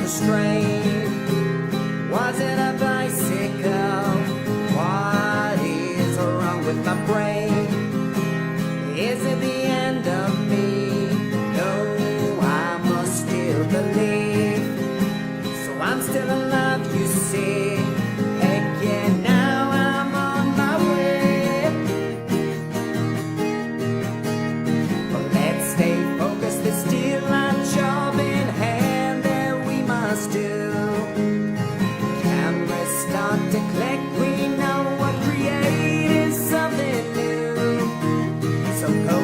strain? Was it a bicycle? What is wrong with my brain? Is it the end of me? No, I must still believe. So I'm still in love, you see. Heck yeah, now I'm on my way. But let's stay focused, there's still a job in hand that we must do. Cameras start to click, we know what creating something new. So go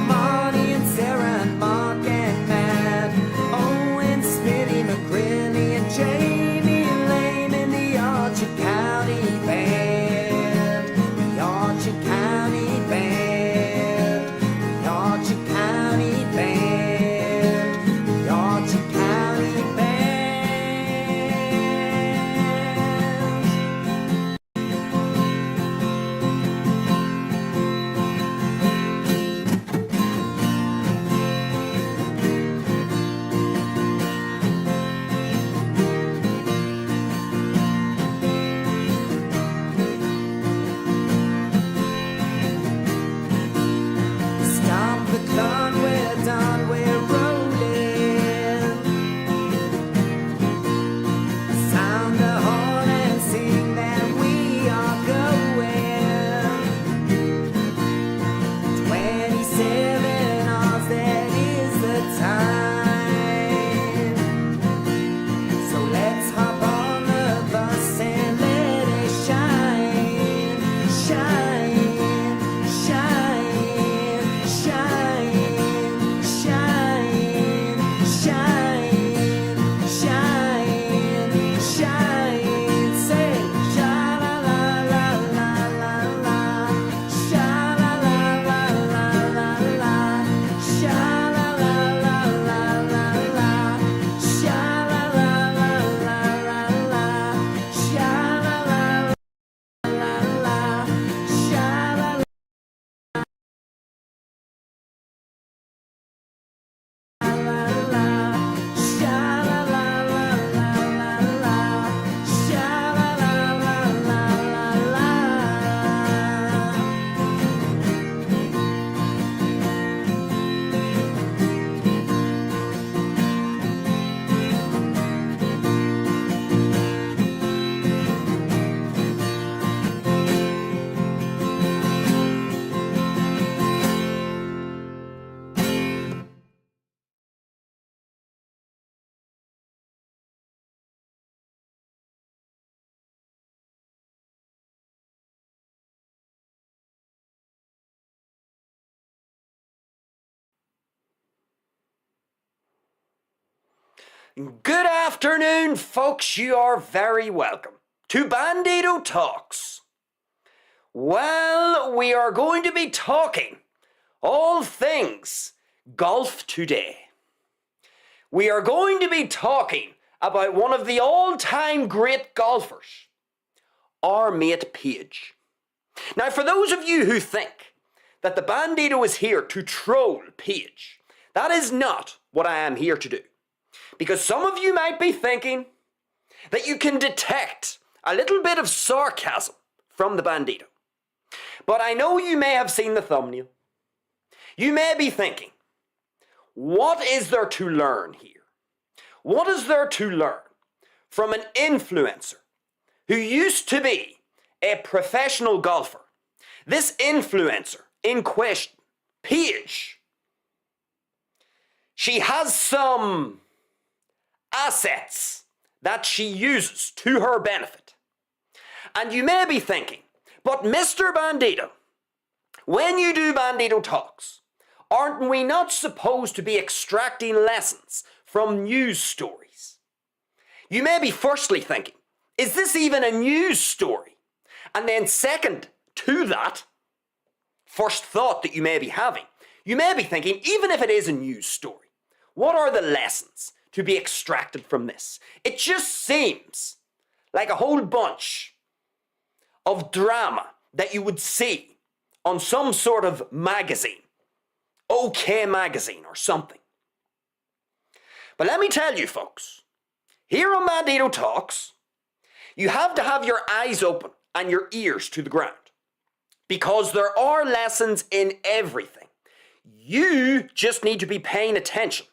Marty and Sarah and Mark and Matt, Owen, Smitty, McGrinny and Jamie Lane in the Archer County Band. The Archer County Band. The Archer County Band. The Archer County Band. Stop the clock, we're done, we're rolling. Sound the horn and sing that we are going. 27 hours, that is the time. So let's hop on the bus and let it shine, shine, shine, shine, shine, shine, shine, shine. Say sha la la la la la la, sha la la la la la la, sha la la la la la la, sha la la la la la la, sha la la la la la, sha la la. Good afternoon, folks. You are very welcome to Bandito Talks. Well, we are going to be talking all things golf today. We are going to be talking about one of the all-time great golfers, our mate PAIGE. Now, for those of you who think that the Bandito is here to troll PAIGE, that is not what I am here to do. Because some of you might be thinking that you can detect a little bit of sarcasm from the Bandito. But I know you may have seen the thumbnail. You may be thinking, what is there to learn here? What is there to learn from an influencer who used to be a professional golfer? This influencer in question, PAIGE, she has some assets that she uses to her benefit. And you may be thinking, but Mr. Bandito, when you do Bandito Talks, aren't we not supposed to be extracting lessons from news stories? You may be firstly thinking, is this even a news story? And then second to that, first thought that you may be having, you may be thinking, even if it is a news story, what are the lessons to be extracted from this? It just seems like a whole bunch of drama that you would see on some sort of magazine, OK Magazine or something. But let me tell you, folks, here on Bandito Talks, you have to have your eyes open and your ears to the ground. Because there are lessons in everything. You just need to be paying attention.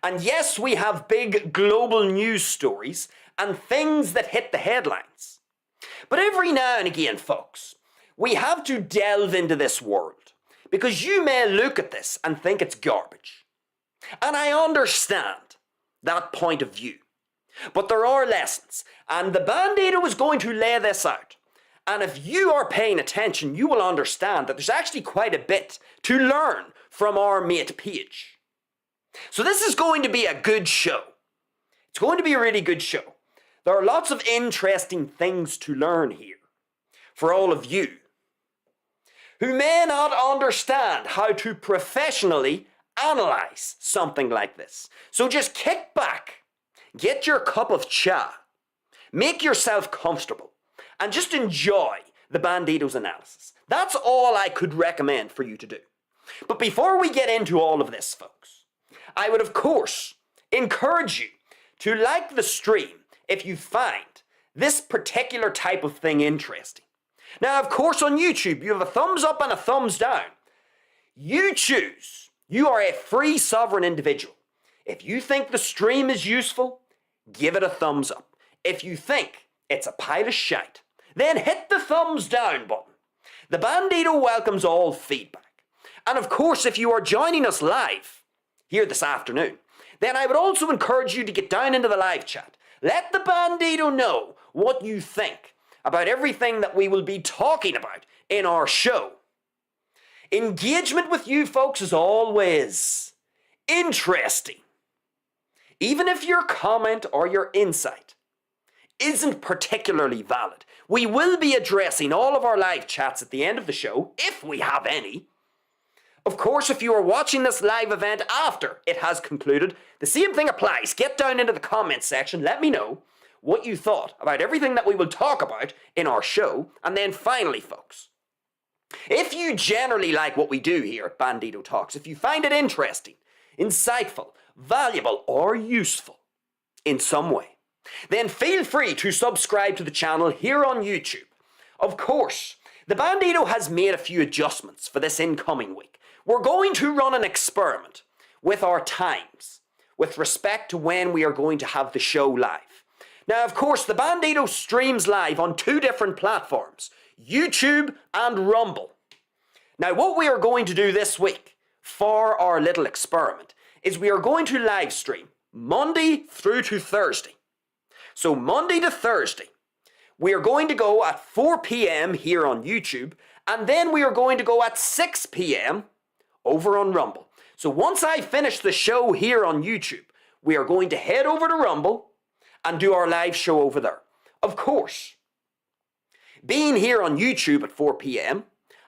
And yes, we have big global news stories and things that hit the headlines. But every now and again, folks, we have to delve into this world. Because you may look at this and think it's garbage. And I understand that point of view. But there are lessons, and the Bandito is going to lay this out. And if you are paying attention, you will understand that there's actually quite a bit to learn from our mate PAIGE. So this is going to be a good show. It's going to be a really good show. There are lots of interesting things to learn here for all of you who may not understand how to professionally analyze something like this. So just kick back, get your cup of cha, make yourself comfortable, and just enjoy the Bandito's analysis. That's all I could recommend for you to do. But before we get into all of this, folks, I would of course encourage you to like the stream if you find this particular type of thing interesting. Now, of course, on YouTube, you have a thumbs up and a thumbs down. You choose. You are a free sovereign individual. If you think the stream is useful, give it a thumbs up. If you think it's a pile of shite, then hit the thumbs down button. The Bandito welcomes all feedback. And of course, if you are joining us live here this afternoon, then I would also encourage you to get down into the live chat. Let the Bandito know what you think about everything that we will be talking about in our show. Engagement with you folks is always interesting. Even if your comment or your insight isn't particularly valid, we will be addressing all of our live chats at the end of the show, if we have any. Of course, if you are watching this live event after it has concluded, the same thing applies. Get down into the comments section, let me know what you thought about everything that we will talk about in our show. And then finally, folks, if you generally like what we do here at Bandito Talks, if you find it interesting, insightful, valuable, or useful in some way, then feel free to subscribe to the channel here on YouTube. Of course, the Bandito has made a few adjustments for this incoming week. We're going to run an experiment with our times with respect to when we are going to have the show live. Now, of course, the Bandito streams live on 2 different platforms, YouTube and Rumble. Now, what we are going to do this week for our little experiment is we are going to live stream Monday through to Thursday. So Monday to Thursday, we are going to go at 4 p.m. here on YouTube, and then we are going to go at 6 p.m. over on Rumble. So once I finish the show here on YouTube, we are going to head over to Rumble and do our live show over there. Of course, being here on YouTube at 4 p.m.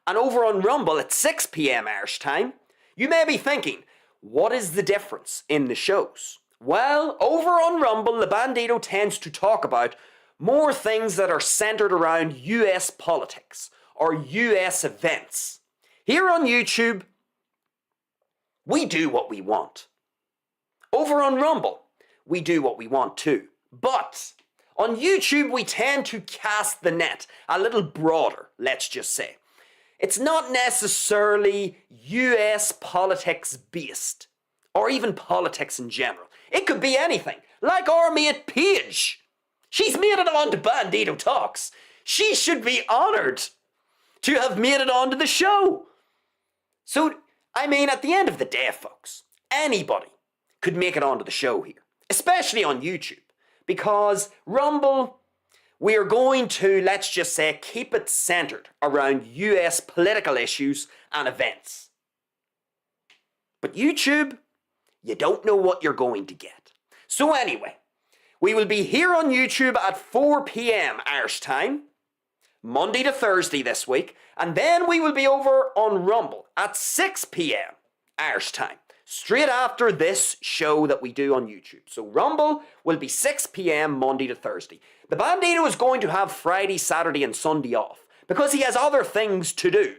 and over on Rumble at 6 p.m. Irish time, you may be thinking, what is the difference in the shows? Well, over on Rumble, the Bandito tends to talk about more things that are centered around US politics or US events. Here on YouTube, we do what we want. Over on Rumble, we do what we want too. But on YouTube, we tend to cast the net a little broader, let's just say. It's not necessarily US politics based, or even politics in general. It could be anything, like our mate PAIGE. She's made it on to Bandito Talks. She should be honoured to have made it onto the show. So, I mean, at the end of the day, folks, anybody could make it onto the show here, especially on YouTube. Because Rumble, we are going to, let's just say, keep it centered around US political issues and events. But YouTube, you don't know what you're going to get. So anyway, we will be here on YouTube at 4 p.m. Irish time, Monday to Thursday this week, and then we will be over on Rumble at 6 p.m. Irish time, straight after this show that we do on YouTube. So Rumble will be 6 p.m. Monday to Thursday. The Bandito is going to have Friday, Saturday and Sunday off because he has other things to do.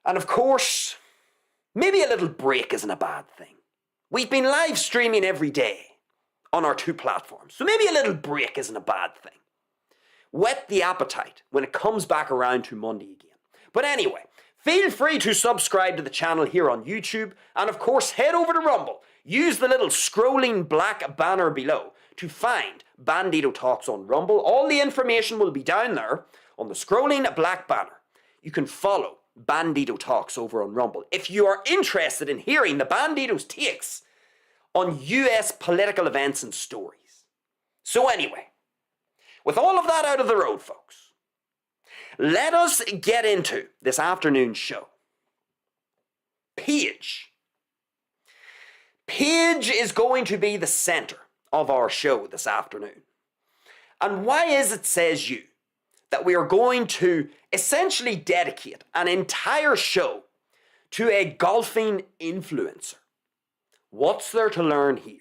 And of course, maybe a little break isn't a bad thing. We've been live streaming every day, on our two platforms. So maybe a little break isn't a bad thing. Whet the appetite when it comes back around to Monday again. But anyway, feel free to subscribe to the channel here on YouTube, and of course head over to Rumble. Use the little scrolling black banner below to find Bandito Talks on Rumble. All the information will be down there on the scrolling black banner. You can follow Bandito Talks over on Rumble if you are interested in hearing the Bandito's takes on US political events and stories. So anyway, with all of that out of the road, folks, let us get into this afternoon's show. PAIGE. PAIGE is going to be the center of our show this afternoon. And why is it, says you, that we are going to essentially dedicate an entire show to a golfing influencer? What's there to learn here?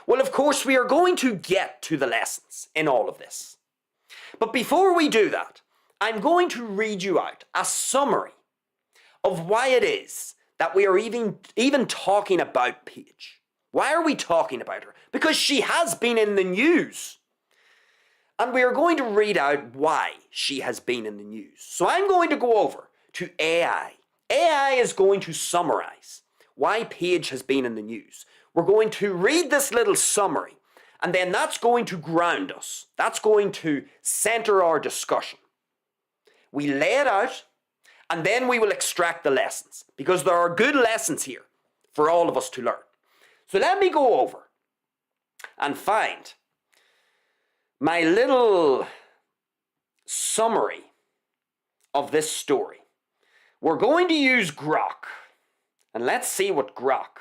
Well, of course, we are going to get to the lessons in all of this. But before we do that, I'm going to read you out a summary of why it is that we are even talking about PAIGE. Why are we talking about her? Because she has been in the news. And we are going to read out why she has been in the news. So I'm going to go over to AI. AI is going to summarize why PAIGE has been in the news. We're going to read this little summary, and then that's going to ground us. That's going to center our discussion. We lay it out, and then we will extract the lessons, because there are good lessons here for all of us to learn. So let me go over and find my little summary of this story. We're going to use Grok, and let's see what Grok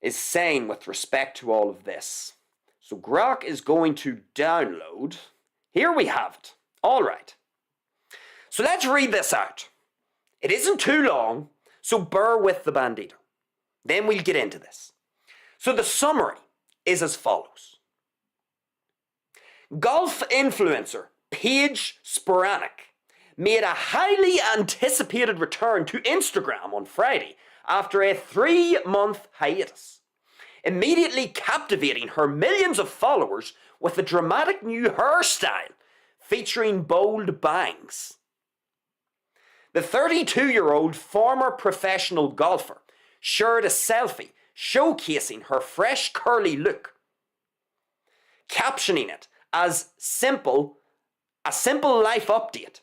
is saying with respect to all of this. So Grok is going to download. Here we have it. All right. So let's read this out. It isn't too long, so bear with the Bandito. Then we'll get into this. So the summary is as follows. Golf influencer PAIGE made a highly anticipated return to Instagram on Friday after a 3-month hiatus, immediately captivating her millions of followers with a dramatic new hairstyle featuring bold bangs. The 32-year-old former professional golfer shared a selfie showcasing her fresh curly look, captioning it as a simple life update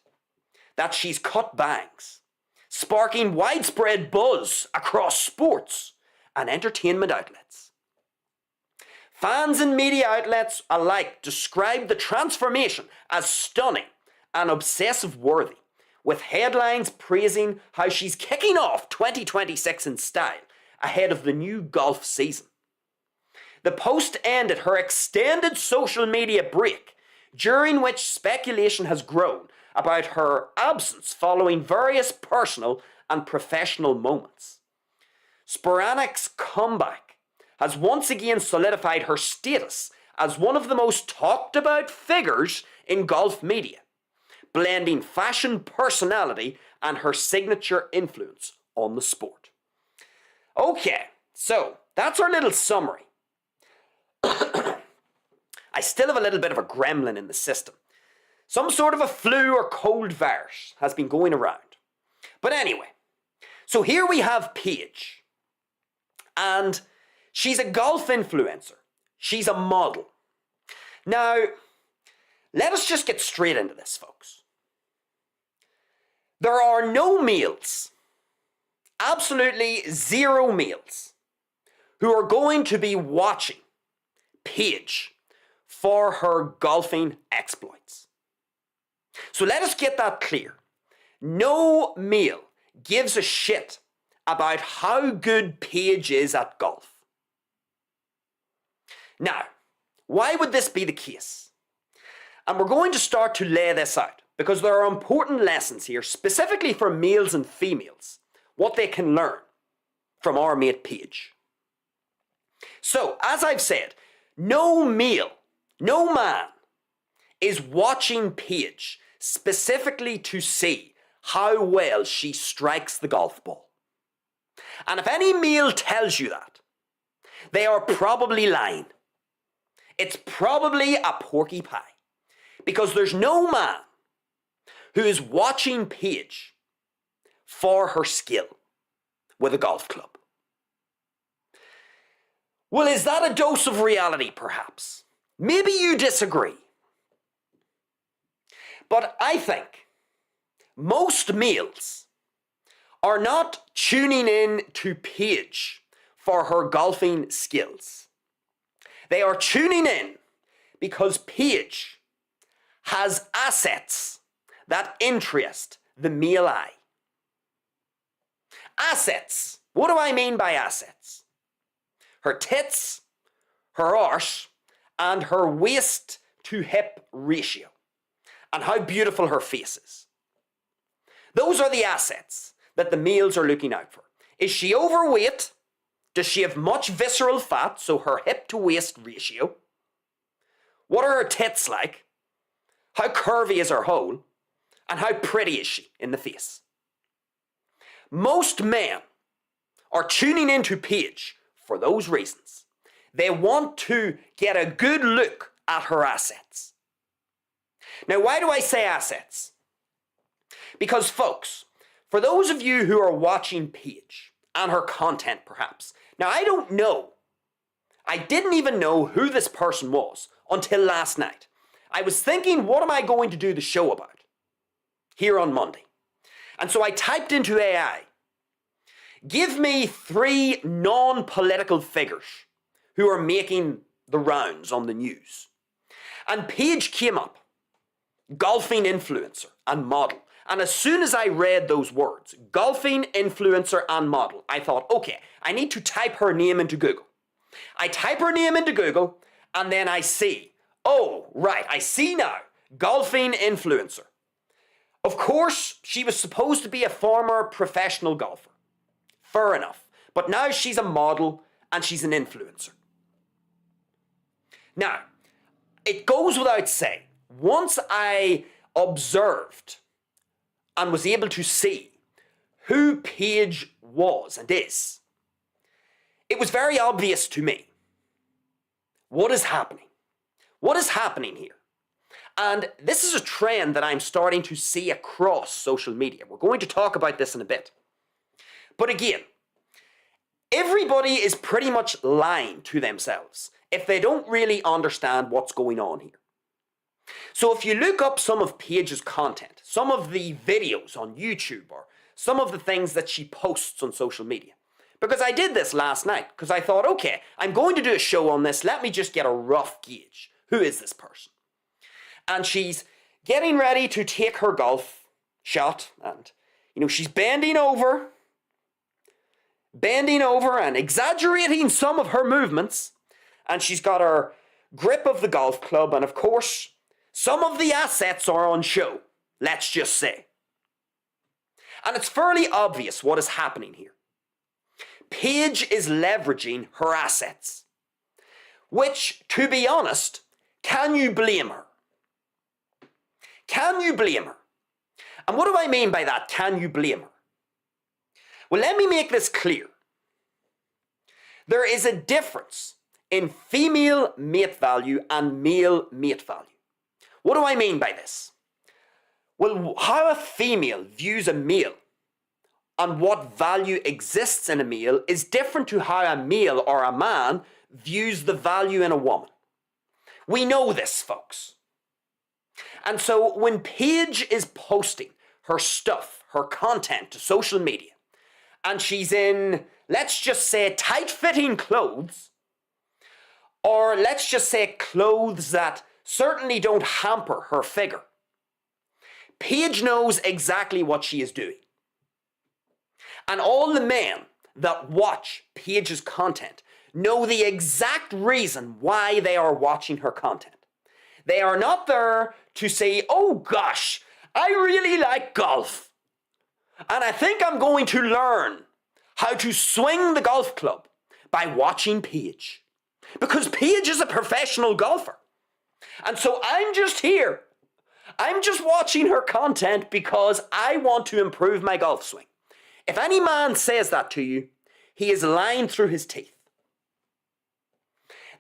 that she's cut bangs, sparking widespread buzz across sports and entertainment outlets. Fans and media outlets alike described the transformation as stunning and obsessive-worthy, with headlines praising how she's kicking off 2026 in style ahead of the new golf season. The post ended her extended social media break, during which speculation has grown about her absence following various personal and professional moments. Sporanic's comeback has once again solidified her status as one of the most talked about figures in golf media, blending fashion personality and her signature influence on the sport. Okay, so that's our little summary. I still have a little bit of a gremlin in the system. Some sort of a flu or cold virus has been going around. But anyway, so here we have PAIGE. And she's a golf influencer. She's a model. Now, let us just get straight into this, folks. There are no males, absolutely zero males, who are going to be watching PAIGE for her golfing exploits. So let us get that clear. No male gives a shit about how good PAIGE is at golf. Now, why would this be the case? And we're going to start to lay this out, because there are important lessons here, specifically for males and females, what they can learn from our mate PAIGE. So, as I've said, no male, no man is watching PAIGE specifically to see how well she strikes the golf ball. And if any male tells you that, they are probably lying. It's probably a porcupine, because there's no man who is watching Paige for her skill with a golf club. Well, is that a dose of reality, perhaps? Maybe you disagree. But I think most males are not tuning in to Paige for her golfing skills. They are tuning in because Paige has assets that interest the male eye. Assets. What do I mean by assets? Her tits, her arse, and her waist to hip ratio, and how beautiful her face is. Those are the assets that the males are looking out for. Is she overweight? Does she have much visceral fat, so her hip to waist ratio? What are her tits like? How curvy is her hole? And how pretty is she in the face? Most men are tuning into Paige for those reasons. They want to get a good look at her assets. Now, why do I say assets? Because, folks, for those of you who are watching Paige and her content, perhaps, now I don't know. I didn't even know who this person was until last night. I was thinking, what am I going to do the show about here on Monday? And so I typed into AI, give me 3 non-political figures who are making the rounds on the news. And Paige came up, golfing influencer and model. And as soon as I read those words, golfing influencer and model, I thought, okay, I need to type her name into Google. I type her name into Google, and then I see, oh, right, I see now, golfing influencer. Of course, she was supposed to be a former professional golfer. Fair enough. But now she's a model and she's an influencer. Now, it goes without saying, once I observed and was able to see who Paige was and is, it was very obvious to me what is happening. What is happening here? And this is a trend that I'm starting to see across social media. We're going to talk about this in a bit. But again, everybody is pretty much lying to themselves if they don't really understand what's going on here. So if you look up some of Paige's content, some of the videos on YouTube, or some of the things that she posts on social media, because I did this last night, because I thought, okay, I'm going to do a show on this, let me just get a rough gauge. Who is this person? And she's getting ready to take her golf shot, and, she's bending over and exaggerating some of her movements, and she's got her grip of the golf club, and of course, some of the assets are on show, let's just say. And it's fairly obvious what is happening here. Paige is leveraging her assets, which, to be honest, can you blame her? Can you blame her? And what do I mean by that, can you blame her? Well, let me make this clear. There is a difference in female mate value and male mate value. What do I mean by this? Well, how a female views a male and what value exists in a male is different to how a male or a man views the value in a woman. We know this, folks. And so when Paige is posting her stuff, her content to social media, and she's in, let's just say, tight-fitting clothes, or let's just say clothes that certainly don't hamper her figure, Paige knows exactly what she is doing. And all the men that watch Paige's content know the exact reason why they are watching her content. They are not there to say, oh gosh, I really like golf, and I think I'm going to learn how to swing the golf club by watching Paige. Because Paige is a professional golfer. And so I'm just here. I'm just watching her content because I want to improve my golf swing. If any man says that to you, he is lying through his teeth.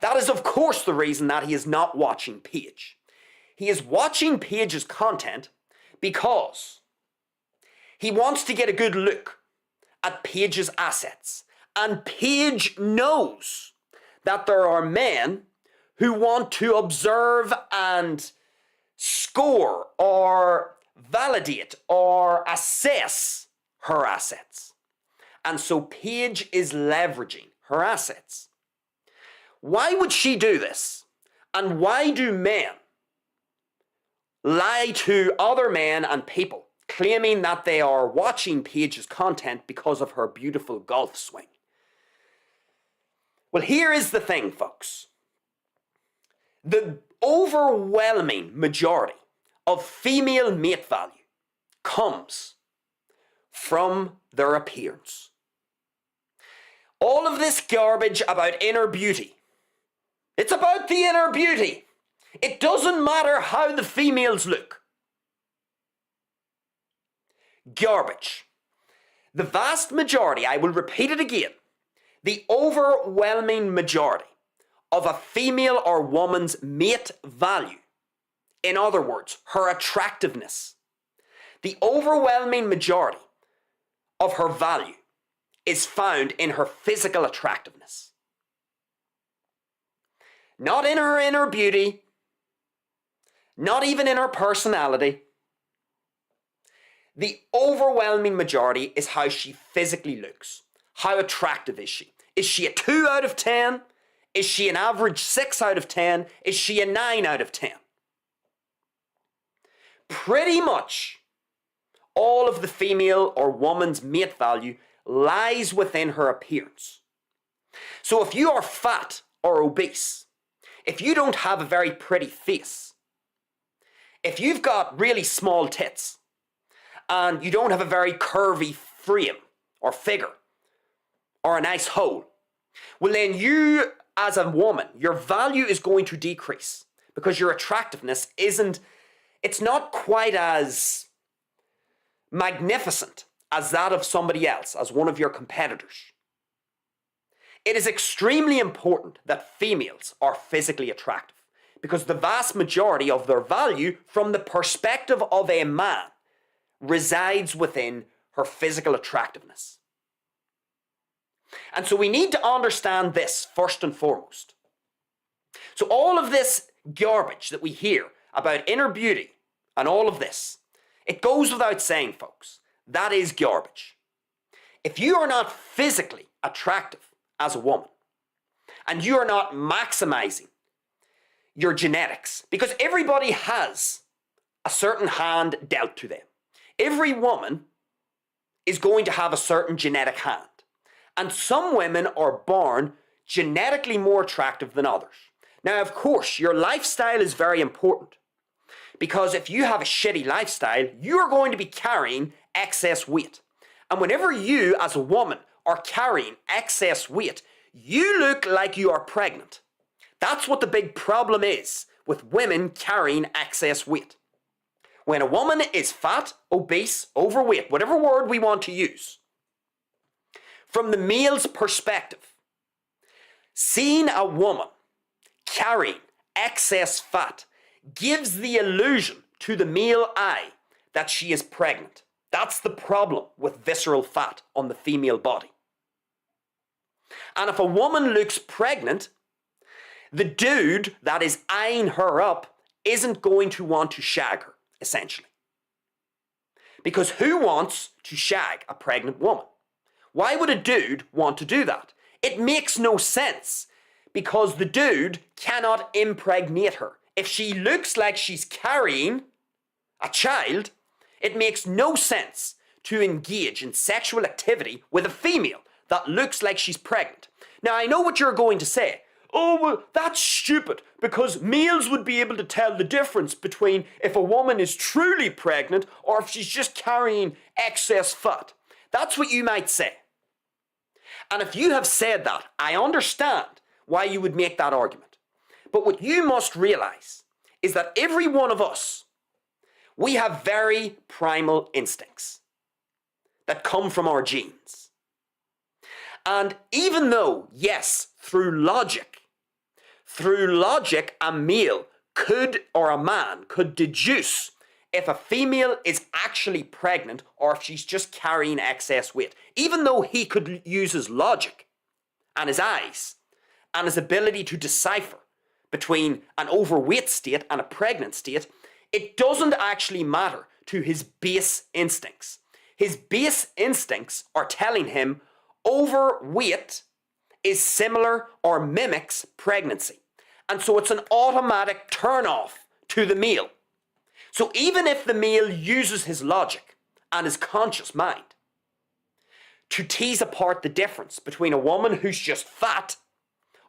That is, of course, the reason that he is not watching PAIGE. He is watching PAIGE's content because he wants to get a good look at PAIGE's assets. And PAIGE knows that there are men who want to observe and score or validate or assess her assets. And so PAIGE is leveraging her assets. Why would she do this? And why do men lie to other men and people, claiming that they are watching PAIGE's content because of her beautiful golf swing? Well, here is the thing, folks. The overwhelming majority of female mate value comes from their appearance. All of this garbage about inner beauty, it's about the inner beauty. It doesn't matter how the females look. Garbage. The vast majority, I will repeat it again, the overwhelming majority of a female or woman's mate value, in other words, her attractiveness, the overwhelming majority of her value is found in her physical attractiveness. Not in her inner beauty, not even in her personality. The overwhelming majority is how she physically looks. How attractive is she? Is she a 2 out of 10? Is she an average 6 out of 10? Is she a 9 out of 10? Pretty much all of the female or woman's mate value lies within her appearance. So if you are fat or obese, if you don't have a very pretty face, if you've got really small tits, and you don't have a very curvy frame or figure, or a nice hole, well then you, as a woman, your value is going to decrease because your attractiveness it's not quite as magnificent as that of somebody else, as one of your competitors. It is extremely important that females are physically attractive because the vast majority of their value from the perspective of a man resides within her physical attractiveness. And so we need to understand this first and foremost. So all of this garbage that we hear about inner beauty and all of this, it goes without saying, folks, that is garbage. If you are not physically attractive as a woman, and you are not maximizing your genetics, because everybody has a certain hand dealt to them. Every woman is going to have a certain genetic hand. And some women are born genetically more attractive than others. Now, of course, your lifestyle is very important. Because if you have a shitty lifestyle, you're going to be carrying excess weight. And whenever you, as a woman, are carrying excess weight, you look like you are pregnant. That's what the big problem is with women carrying excess weight. When a woman is fat, obese, overweight, whatever word we want to use, from the male's perspective, seeing a woman carrying excess fat gives the illusion to the male eye that she is pregnant. That's the problem with visceral fat on the female body. And if a woman looks pregnant, the dude that is eyeing her up isn't going to want to shag her, essentially. Because who wants to shag a pregnant woman? Why would a dude want to do that? It makes no sense, because the dude cannot impregnate her. If she looks like she's carrying a child, it makes no sense to engage in sexual activity with a female that looks like she's pregnant. Now, I know what you're going to say. Oh, well, that's stupid, because males would be able to tell the difference between if a woman is truly pregnant or if she's just carrying excess fat. That's what you might say. And if you have said that, I understand why you would make that argument. But what you must realize is that every one of us, we have very primal instincts that come from our genes. And even though, yes, through logic, Through logic, a male could, or a man could deduce if a female is actually pregnant or if she's just carrying excess weight. Even though he could use his logic and his eyes and his ability to decipher between an overweight state and a pregnant state, it doesn't actually matter to his base instincts. His base instincts are telling him overweight is similar or mimics pregnancy. And so it's an automatic turn off to the male. So even if the male uses his logic and his conscious mind to tease apart the difference between a woman who's just fat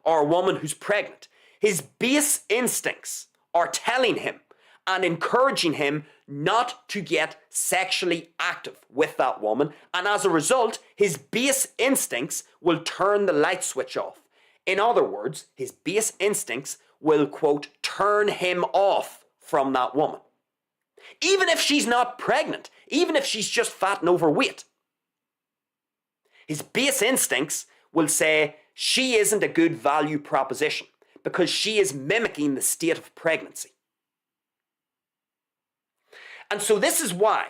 or a woman who's pregnant, his base instincts are telling him and encouraging him not to get sexually active with that woman. And as a result, his base instincts will turn the light switch off. In other words, his base instincts will, quote, turn him off from that woman. Even if she's not pregnant, even if she's just fat and overweight. His base instincts will say she isn't a good value proposition because she is mimicking the state of pregnancy. And so this is why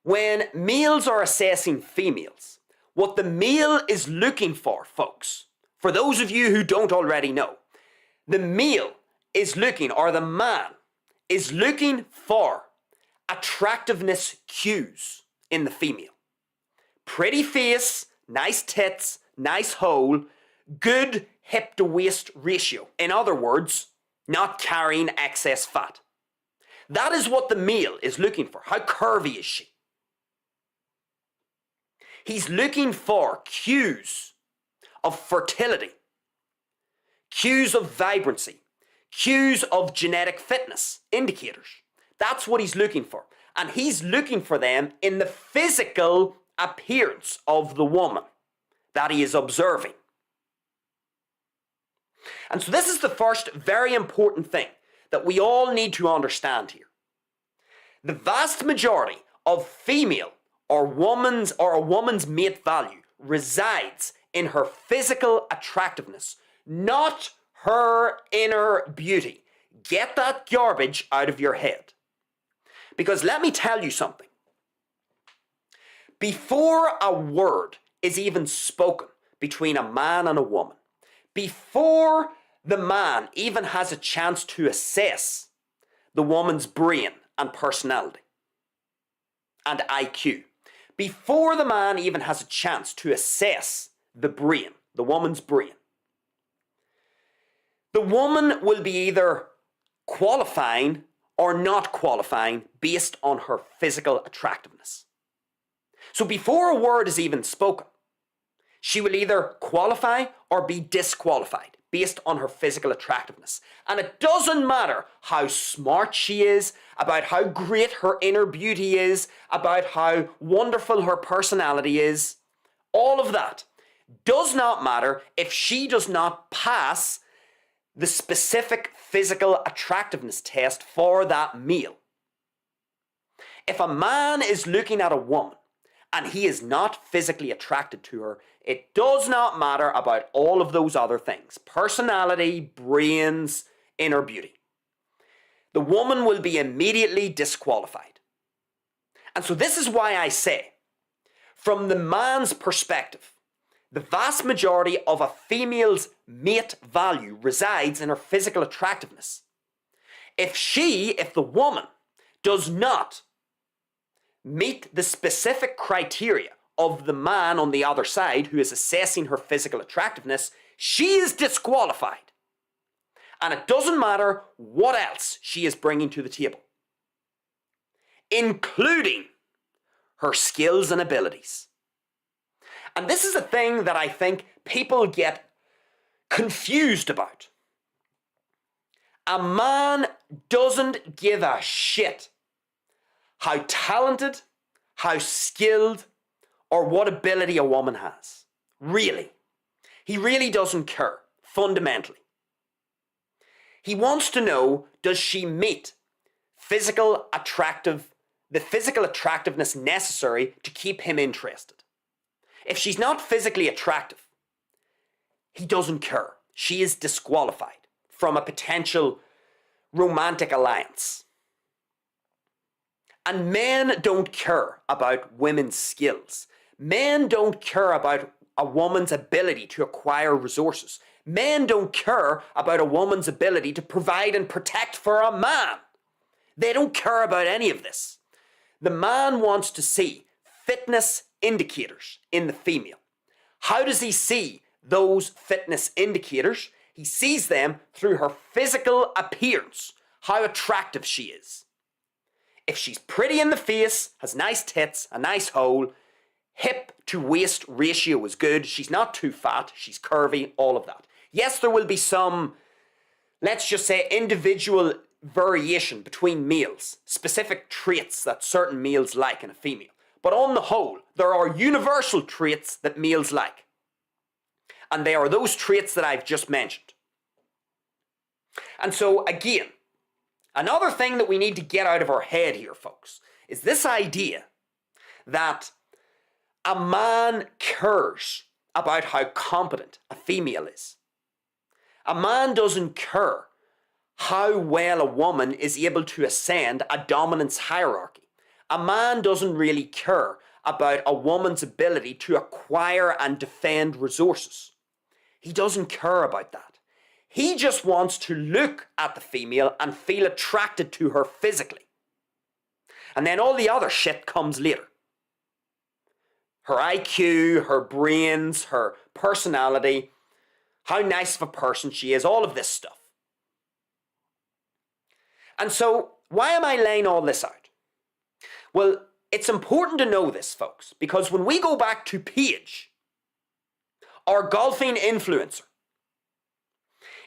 when males are assessing females, what the male is looking for, folks, for those of you who don't already know, the male is looking, or the man is looking for attractiveness cues in the female. Pretty face, nice tits, nice hole, good hip to waist ratio. In other words, not carrying excess fat. That is what the male is looking for. How curvy is she? He's looking for cues of fertility, cues of vibrancy, cues of genetic fitness, indicators. That's what he's looking for. And he's looking for them in the physical appearance of the woman that he is observing. And so this is the first very important thing that we all need to understand here. The vast majority of female or a woman's mate value resides in her physical attractiveness, not her inner beauty. Get that garbage out of your head. Because let me tell you something. Before a word is even spoken between a man and a woman, before the man even has a chance to assess the woman's brain and personality and IQ, before the man even has a chance to assess the brain, the woman's brain, the woman will be either qualifying or not qualifying based on her physical attractiveness. So before a word is even spoken, she will either qualify or be disqualified based on her physical attractiveness. And it doesn't matter how smart she is, about how great her inner beauty is, about how wonderful her personality is. All of that does not matter if she does not pass the specific physical attractiveness test for that male. If a man is looking at a woman and he is not physically attracted to her, it does not matter about all of those other things. Personality, brains, inner beauty. The woman will be immediately disqualified. And so this is why I say, from the man's perspective, the vast majority of a female's mate value resides in her physical attractiveness. If the woman does not meet the specific criteria of the man on the other side who is assessing her physical attractiveness, she is disqualified. And it doesn't matter what else she is bringing to the table, including her skills and abilities. And this is a thing that I think people get confused about. A man doesn't give a shit how talented, how skilled, or what ability a woman has. Really. He really doesn't care, fundamentally. He wants to know, does she meet the physical attractiveness necessary to keep him interested? If she's not physically attractive, he doesn't care. she is disqualified from a potential romantic alliance. And men don't care about women's skills. Men don't care about a woman's ability to acquire resources. Men don't care about a woman's ability to provide and protect for a man. They don't care about any of this. The man wants to see fitness indicators in the female. How does he see those fitness indicators? He sees them through her physical appearance, how attractive she is. If she's pretty in the face, has nice tits, a nice hole, hip to waist ratio is good, she's not too fat, she's curvy, all of that. Yes, there will be some, let's just say, individual variation between males, specific traits that certain males like in a female. But on the whole, there are universal traits that males like. And they are those traits that I've just mentioned. And so again, another thing that we need to get out of our head here, folks, is this idea that a man cares about how competent a female is. A man doesn't care how well a woman is able to ascend a dominance hierarchy. A man doesn't really care about a woman's ability to acquire and defend resources. He doesn't care about that. He just wants to look at the female and feel attracted to her physically. And then all the other shit comes later. Her IQ, her brains, her personality, how nice of a person she is, all of this stuff. And so, why am I laying all this out? Well, it's important to know this, folks, because when we go back to PAIGE, our golfing influencer,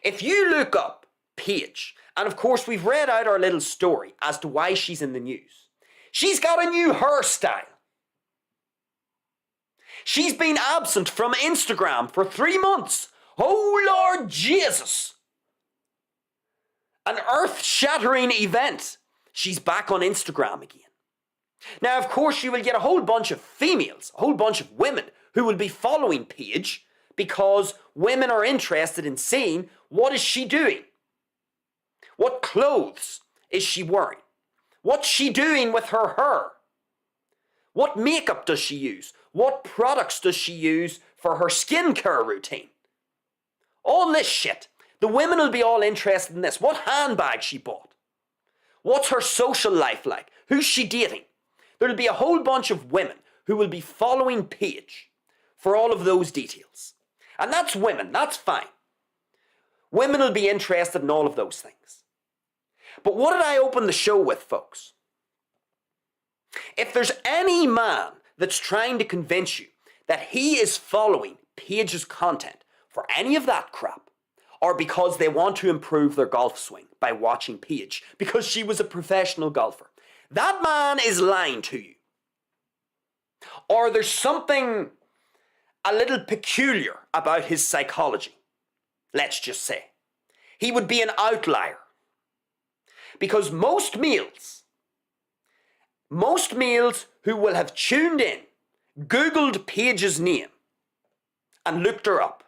if you look up PAIGE, and of course we've read out our little story as to why she's in the news. She's got a new hairstyle. She's been absent from Instagram for 3 months. Oh Lord Jesus! An earth-shattering event. She's back on Instagram again. Now, of course, you will get a whole bunch of females, a whole bunch of women who will be following PAIGE because women are interested in seeing what is she doing. What clothes is she wearing? What's she doing with her hair? What makeup does she use? What products does she use for her skincare routine? All this shit. The women will be all interested in this. What handbag she bought? What's her social life like? Who's she dating? There'll be a whole bunch of women who will be following PAIGE for all of those details. And that's women, that's fine. Women will be interested in all of those things. But what did I open the show with, folks? If there's any man that's trying to convince you that he is following PAIGE's content for any of that crap, or because they want to improve their golf swing by watching PAIGE, because she was a professional golfer, that man is lying to you. Or there's something a little peculiar about his psychology. Let's just say. He would be an outlier. Because most males who will have tuned in, Googled PAIGE's name, and looked her up,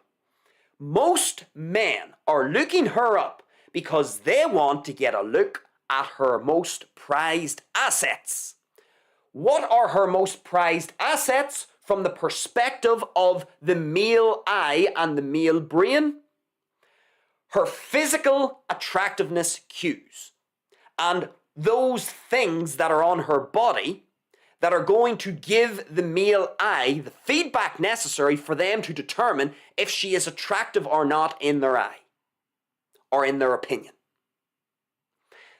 most men are looking her up because they want to get a look at her most prized assets. What are her most prized assets from the perspective of the male eye and the male brain? Her physical attractiveness cues. And those things that are on her body that are going to give the male eye the feedback necessary for them to determine if she is attractive or not in their eye, or in their opinion.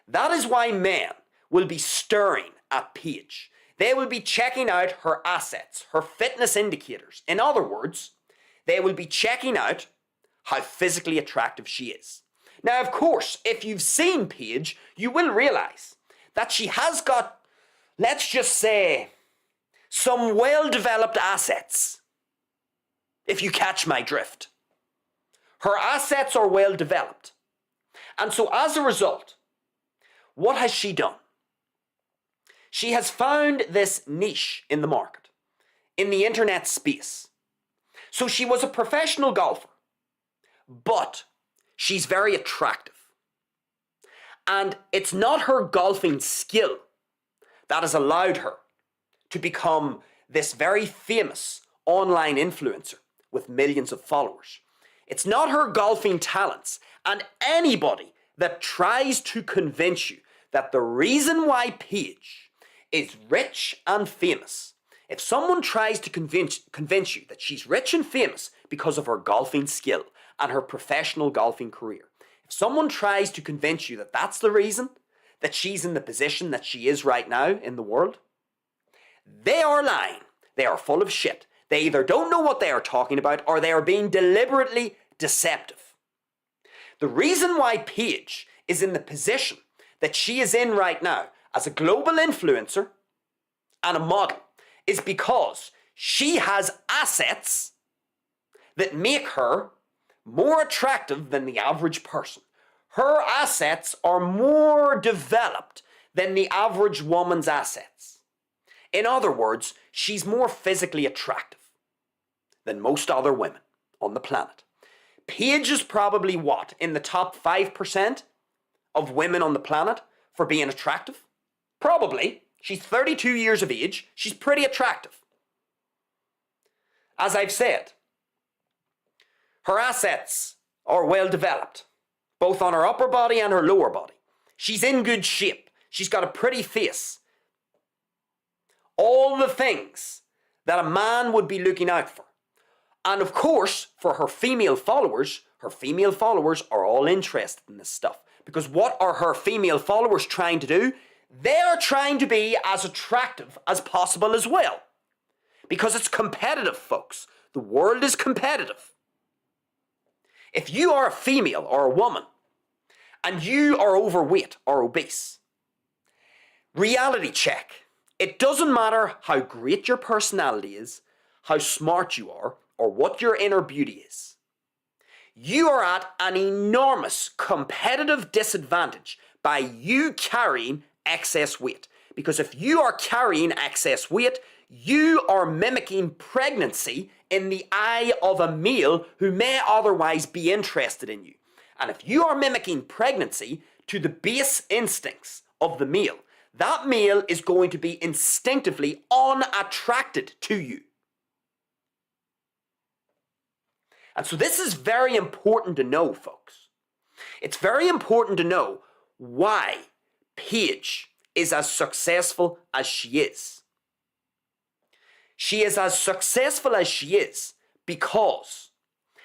That is why men will be staring at PAIGE. They will be checking out her assets, her fitness indicators. In other words, they will be checking out how physically attractive she is. Now, of course, if you've seen PAIGE, you will realize that she has got, let's just say, some well-developed assets, if you catch my drift. Her assets are well-developed. And so as a result, what has she done? She has found this niche in the market, in the internet space. So she was a professional golfer, but she's very attractive. And it's not her golfing skill that has allowed her to become this very famous online influencer with millions of followers. It's not her golfing talents, and anybody that tries to convince you that the reason why PAIGE is rich and famous, if someone tries to convince you that she's rich and famous because of her golfing skill and her professional golfing career, if someone tries to convince you that that's the reason that she's in the position that she is right now in the world, they are lying. They are full of shit. They either don't know what they are talking about or they are being deliberately deceptive. The reason why PAIGE is in the position that she is in right now as a global influencer and a model is because she has assets that make her more attractive than the average person. Her assets are more developed than the average woman's assets. In other words, she's more physically attractive than most other women on the planet. PAIGE is probably what? In the top 5% of women on the planet for being attractive? Probably. She's 32 years of age. She's pretty attractive. As I've said, her assets are well developed, both on her upper body and her lower body. She's in good shape. She's got a pretty face. All the things that a man would be looking out for. And of course, for her female followers are all interested in this stuff. Because what are her female followers trying to do? They are trying to be as attractive as possible as well. Because it's competitive, folks. The world is competitive. If you are a female or a woman, and you are overweight or obese, reality check. It doesn't matter how great your personality is, how smart you are, or what your inner beauty is. You are at an enormous competitive disadvantage by you carrying excess weight. Because if you are carrying excess weight, you are mimicking pregnancy in the eye of a male who may otherwise be interested in you. And if you are mimicking pregnancy to the base instincts of the male, that male is going to be instinctively unattracted to you. And so this is very important to know, folks. It's very important to know why PAIGE is as successful as she is. She is as successful as she is because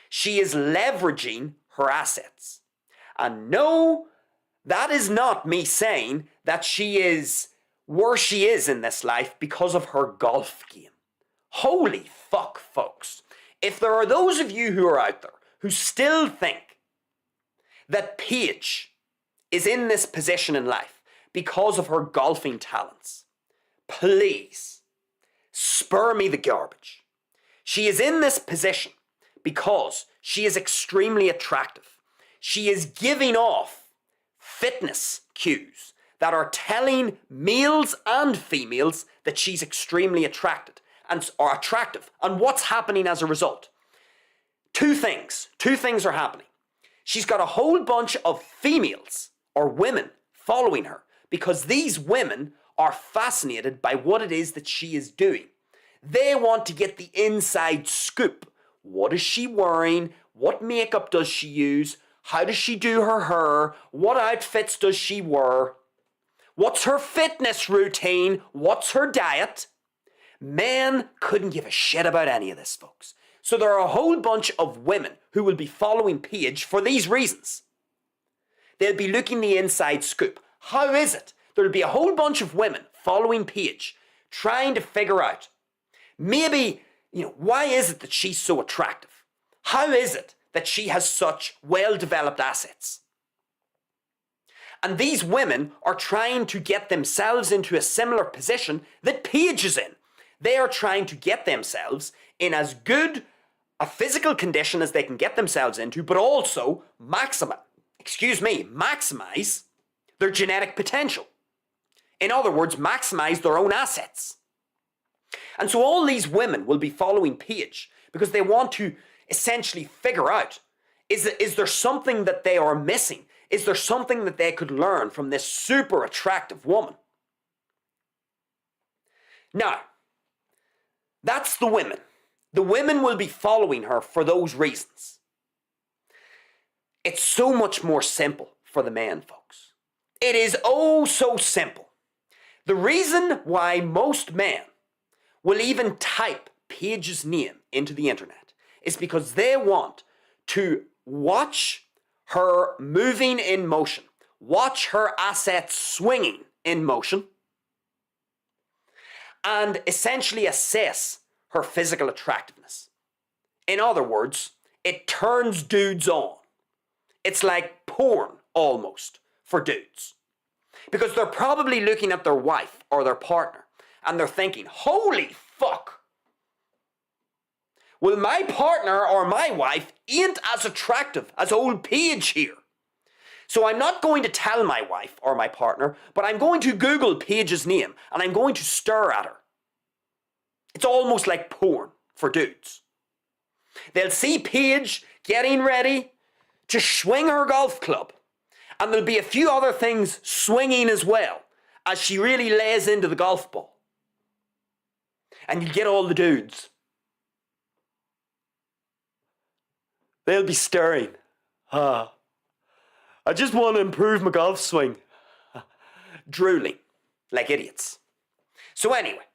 she is leveraging her assets. And no, that is not me saying that she is where she is in this life because of her golf game. Holy fuck, folks. If there are those of you who are out there who still think that PAIGE is in this position in life because of her golfing talents, please spare me the garbage. She is in this position because she is extremely attractive. She is giving off fitness cues that are telling males and females that she's extremely attractive. And what's happening as a result? Two things are happening. She's got a whole bunch of females or women following her because these women are fascinated by what it is that she is doing. They want to get the inside scoop. What is she wearing? What makeup does she use? How does she do her hair? What outfits does she wear? What's her fitness routine? What's her diet? Men couldn't give a shit about any of this, folks. So there are a whole bunch of women who will be following PAIGE for these reasons. They'll be looking the inside scoop. How is it? There'll be a whole bunch of women following PAIGE, trying to figure out, maybe, why is it that she's so attractive? How is it that she has such well-developed assets? And these women are trying to get themselves into a similar position that PAIGE is in. They are trying to get themselves in as good a physical condition as they can get themselves into, but also maximize their genetic potential. In other words, maximize their own assets. And so all these women will be following PAIGE because they want to essentially figure out Is there something that they are missing? Is there something that they could learn from this super attractive woman? Now, that's the women. The women will be following her for those reasons. It's so much more simple for the men, folks. It is oh so simple. The reason why most men will even type Paige's name into the internet is because they want to watch her moving in motion, watch her assets swinging in motion, and essentially assess her physical attractiveness. In other words, it turns dudes on. It's like porn, almost, for dudes. Because they're probably looking at their wife or their partner, and they're thinking, holy fuck! Well, my partner or my wife ain't as attractive as old Paige here. So I'm not going to tell my wife or my partner, but I'm going to Google Paige's name and I'm going to stare at her. It's almost like porn for dudes. They'll see Paige getting ready to swing her golf club, and there'll be a few other things swinging as well as she really lays into the golf ball. And you get all the dudes. They'll be staring. I just want to improve my golf swing. Drooling like idiots. So anyway,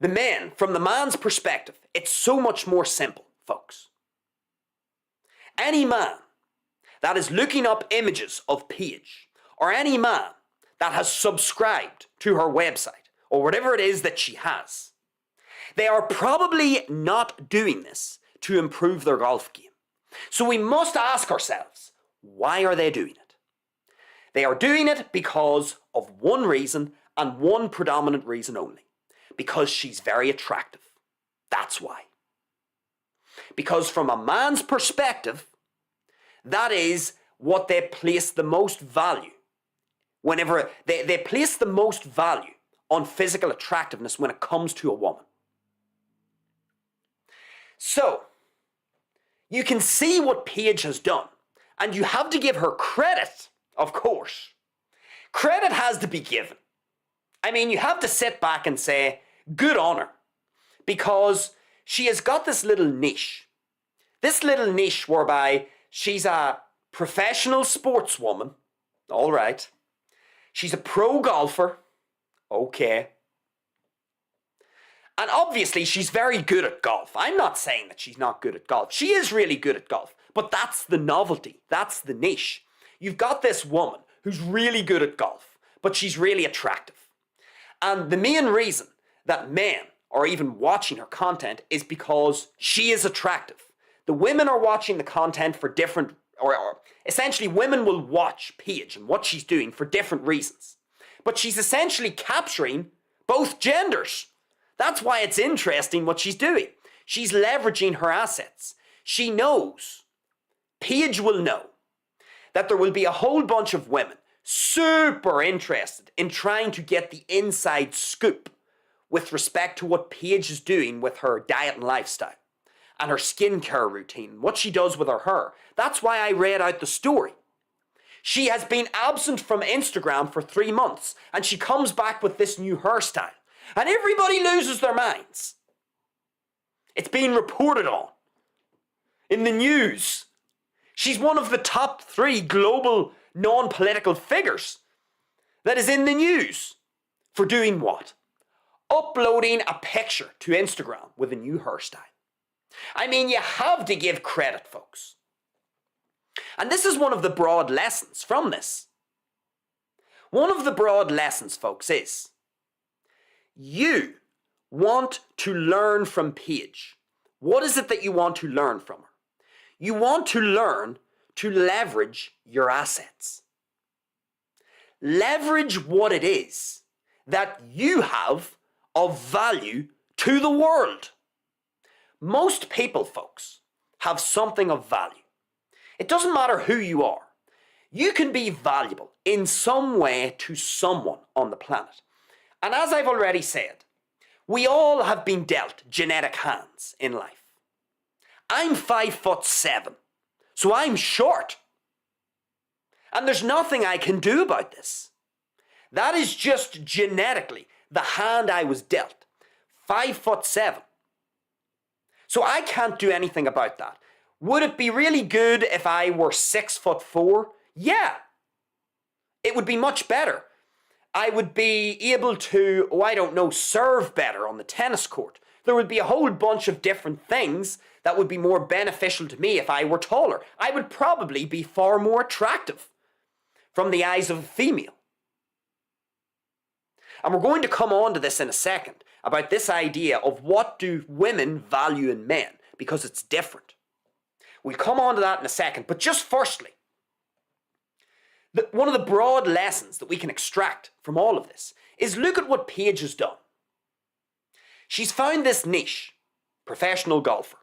the men, from the man's perspective, it's so much more simple, folks. Any man that is looking up images of Paige, or any man that has subscribed to her website, or whatever it is that she has, they are probably not doing this to improve their golf game. So we must ask ourselves, why are they doing it? They are doing it because of one reason, and one predominant reason only. Because she's very attractive. That's why. Because from a man's perspective, that is what they place the most value. Whenever they place the most value on physical attractiveness when it comes to a woman. So, you can see what Paige has done, and you have to give her credit, of course. Credit has to be given. I mean, you have to sit back and say, good on her, because she has got this little niche. This little niche whereby she's a professional sportswoman, all right. She's a pro golfer, okay. And obviously she's very good at golf. I'm not saying that she's not good at golf. She is really good at golf, but that's the novelty, that's the niche. You've got this woman who's really good at golf, but she's really attractive. And the main reason that men are even watching her content is because she is attractive. The women are watching the content for different, or essentially women will watch Paige and what she's doing for different reasons. But she's essentially capturing both genders. That's why it's interesting what she's doing. She's leveraging her assets. She knows, Paige will know, that there will be a whole bunch of women super interested in trying to get the inside scoop with respect to what Paige is doing with her diet and lifestyle and her skincare routine, what she does with her hair. That's why I read out the story. She has been absent from Instagram for 3 months and she comes back with this new hairstyle. And everybody loses their minds. It's being reported on in the news. She's one of the top 3 global non-political figures that is in the news for doing what? Uploading a picture to Instagram with a new hairstyle. I mean, you have to give credit, folks. And this is one of the broad lessons from this. One of the broad lessons, folks, is you want to learn from Paige. What is it that you want to learn from her? You want to learn to leverage your assets. Leverage what it is that you have of value to the world. Most people, folks, have something of value. It doesn't matter who you are. You can be valuable in some way to someone on the planet. And as I've already said, we all have been dealt genetic hands in life. I'm 5'7". So I'm short. And there's nothing I can do about this. That is just genetically the hand I was dealt. 5'7". So I can't do anything about that. Would it be really good if I were 6'4"? Yeah. It would be much better. I would be able to, serve better on the tennis court. There would be a whole bunch of different things that would be more beneficial to me if I were taller. I would probably be far more attractive from the eyes of a female. And we're going to come on to this in a second, about this idea of what do women value in men, because it's different. We'll come on to that in a second, but just firstly, one of the broad lessons that we can extract from all of this is look at what Paige has done. She's found this niche, professional golfer.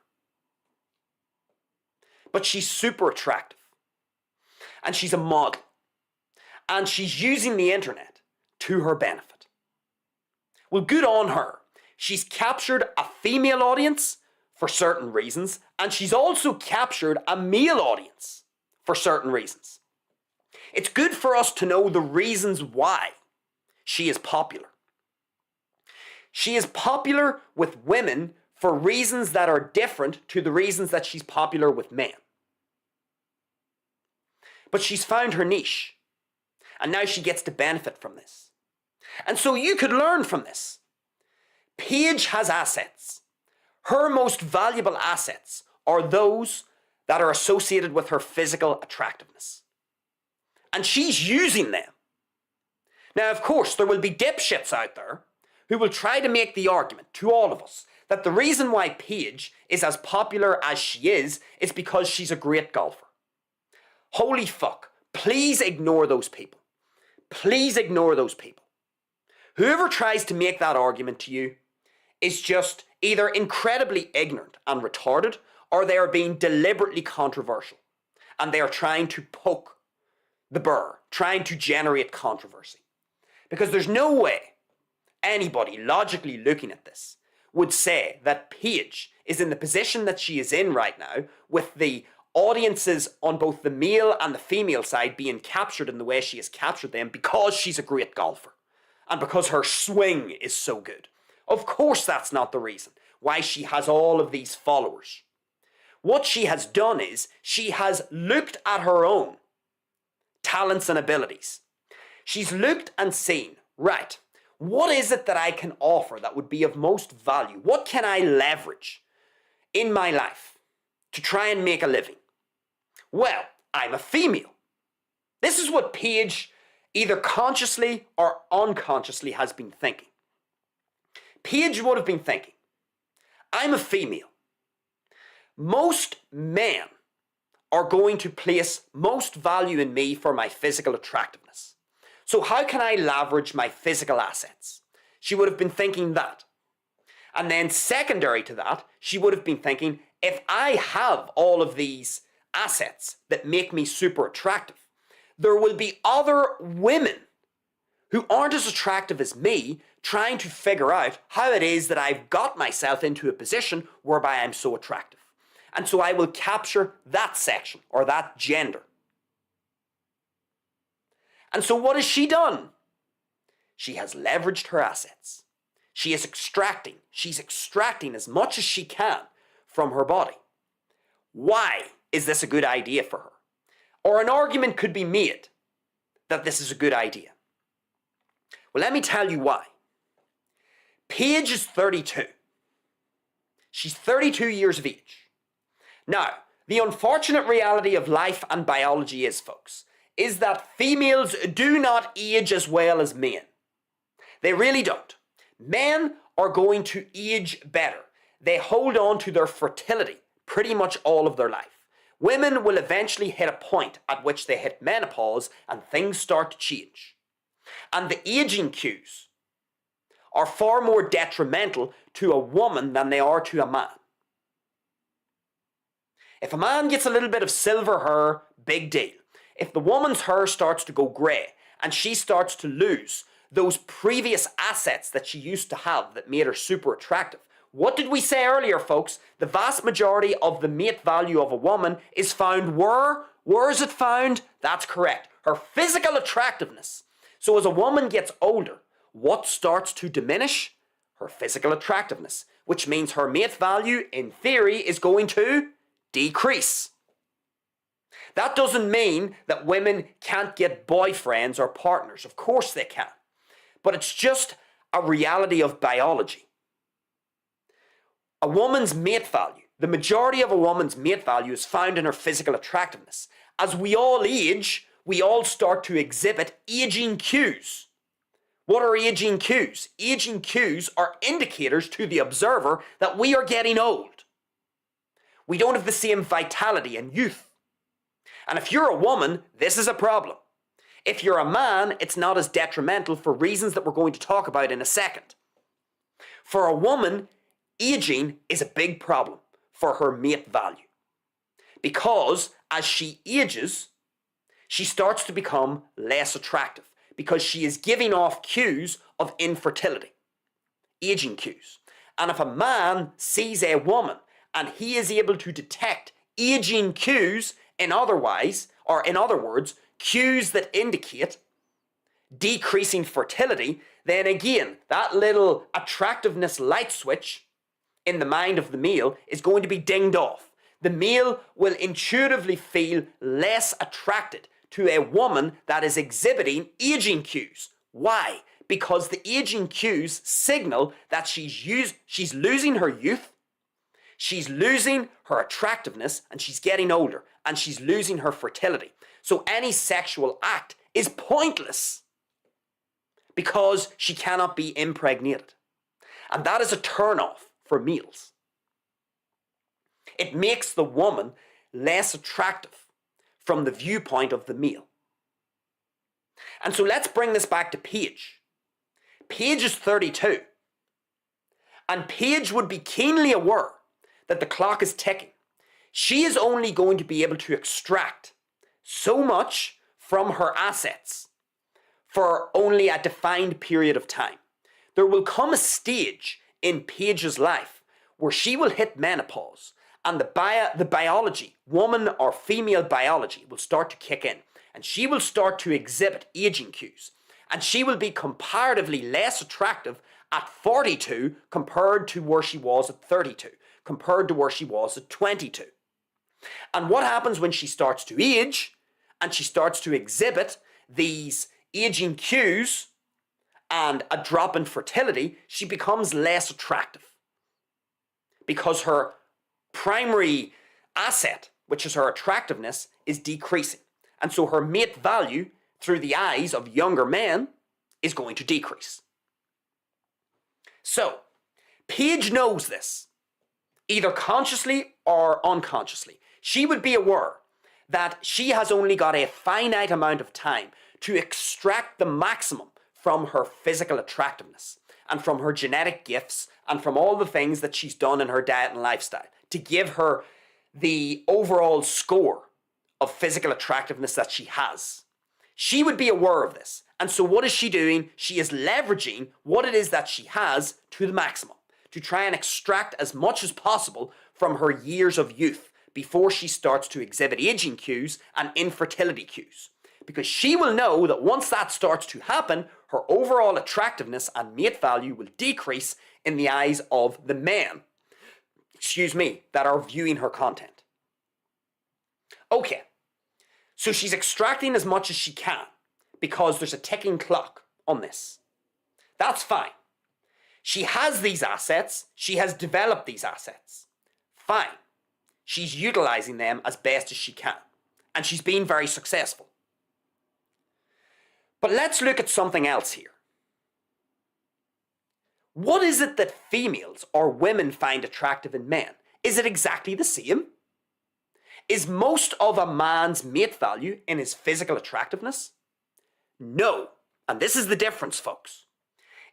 But she's super attractive. And she's a model. And she's using the internet to her benefit. Well, good on her. She's captured a female audience for certain reasons, and she's also captured a male audience for certain reasons. It's good for us to know the reasons why she is popular. She is popular with women for reasons that are different to the reasons that she's popular with men. But she's found her niche, and now she gets to benefit from this. And so you could learn from this. Paige has assets. Her most valuable assets are those that are associated with her physical attractiveness. And she's using them. Now, of course, there will be dipshits out there who will try to make the argument to all of us that the reason why Paige is as popular as she is because she's a great golfer. Holy fuck. Please ignore those people. Please ignore those people. Whoever tries to make that argument to you is just either incredibly ignorant and retarded, or they are being deliberately controversial. And they are trying to poke the bear, trying to generate controversy. Because there's no way anybody logically looking at this would say that Paige is in the position that she is in right now, with the audiences on both the male and the female side being captured in the way she has captured them because she's a great golfer and because her swing is so good. Of course that's not the reason why she has all of these followers. What she has done is she has looked at her own talents and abilities. She's looked and seen, right, what is it that I can offer that would be of most value? What can I leverage in my life to try and make a living? Well, I'm a female. This is what Paige either consciously or unconsciously has been thinking. Paige would have been thinking, I'm a female. Most men are going to place most value in me for my physical attractiveness. So how can I leverage my physical assets? She would have been thinking that. And then secondary to that, she would have been thinking, if I have all of these assets that make me super attractive, there will be other women who aren't as attractive as me trying to figure out how it is that I've got myself into a position whereby I'm so attractive. And so I will capture that section or that gender. And so what has she done? She has leveraged her assets. She's extracting as much as she can from her body. Why is this a good idea for her? Or an argument could be made that this is a good idea. Well, let me tell you why. Paige is 32. She's 32 years of age. Now, the unfortunate reality of life and biology is, folks, is that females do not age as well as men. They really don't. Men are going to age better. They hold on to their fertility pretty much all of their life. Women will eventually hit a point at which they hit menopause and things start to change. And the aging cues are far more detrimental to a woman than they are to a man. If a man gets a little bit of silver hair, big deal. If the woman's hair starts to go grey and she starts to lose those previous assets that she used to have that made her super attractive, What did we say earlier, folks? The vast majority of the mate value of a woman is found where? Where is it found? That's correct. Her physical attractiveness. So as a woman gets older, what starts to diminish? Her physical attractiveness, which means her mate value, in theory, is going to decrease. That doesn't mean that women can't get boyfriends or partners. Of course they can. But it's just a reality of biology. A woman's mate value, the majority of a woman's mate value is found in her physical attractiveness. As we all age, we all start to exhibit aging cues. What are aging cues? Aging cues are indicators to the observer that we are getting old. We don't have the same vitality and youth. And if you're a woman, this is a problem. If you're a man, it's not as detrimental for reasons that we're going to talk about in a second. For a woman, aging is a big problem for her mate value. Because as she ages, she starts to become less attractive because she is giving off cues of infertility, aging cues. And if a man sees a woman and he is able to detect aging cues in other words, cues that indicate decreasing fertility, then again, that little attractiveness light switch in the mind of the male is going to be dinged off. The male will intuitively feel less attracted to a woman that is exhibiting aging cues. Why? Because the aging cues signal that she's losing her youth, she's losing her attractiveness, and she's getting older, and she's losing her fertility. So any sexual act is pointless because she cannot be impregnated. And that is a turn-off for males. It makes the woman less attractive from the viewpoint of the male. And so let's bring this back to PAIGE. PAIGE is 32. And PAIGE would be keenly aware that the clock is ticking. She is only going to be able to extract so much from her assets for only a defined period of time. There will come a stage in PAIGE's life where she will hit menopause and the biology, woman or female biology, will start to kick in, and she will start to exhibit aging cues, and she will be comparatively less attractive at 42 compared to where she was at 32, compared to where she was at 22. And what happens when she starts to age and she starts to exhibit these aging cues and a drop in fertility? She becomes less attractive because her primary asset, which is her attractiveness, is decreasing. And so her mate value through the eyes of younger men is going to decrease. So, PAIGE knows this, either consciously or unconsciously. She would be aware that she has only got a finite amount of time to extract the maximum from her physical attractiveness and from her genetic gifts and from all the things that she's done in her diet and lifestyle to give her the overall score of physical attractiveness that she has. She would be aware of this. And so what is she doing? She is leveraging what it is that she has to the maximum to try and extract as much as possible from her years of youth before she starts to exhibit aging cues and infertility cues. Because she will know that once that starts to happen, her overall attractiveness and mate value will decrease in the eyes of the men, that are viewing her content. Okay, so she's extracting as much as she can because there's a ticking clock on this. That's fine. She has these assets. She has developed these assets. Fine. She's utilizing them as best as she can. And she's been very successful. But let's look at something else here. What is it that females or women find attractive in men? Is it exactly the same? Is most of a man's mate value in his physical attractiveness? No. And this is the difference, folks.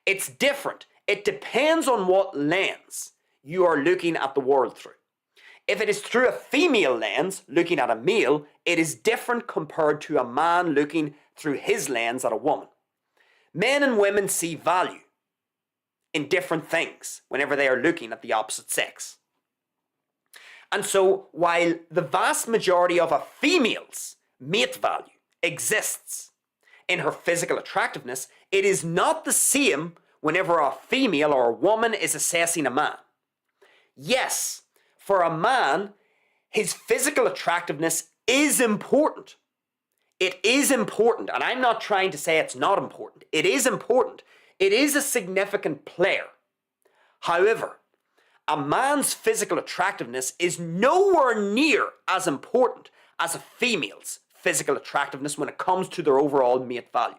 It's different. It depends on what lens you are looking at the world through. If it is through a female lens, looking at a male, it is different compared to a man looking through his lens at a woman. Men and women see value in different things whenever they are looking at the opposite sex. And so while the vast majority of a female's mate value exists in her physical attractiveness, it is not the same whenever a female or a woman is assessing a man. Yes, for a man, his physical attractiveness is important. It is important, and I'm not trying to say it's not important. It is important. It is a significant player. However, a man's physical attractiveness is nowhere near as important as a female's physical attractiveness when it comes to their overall mate value,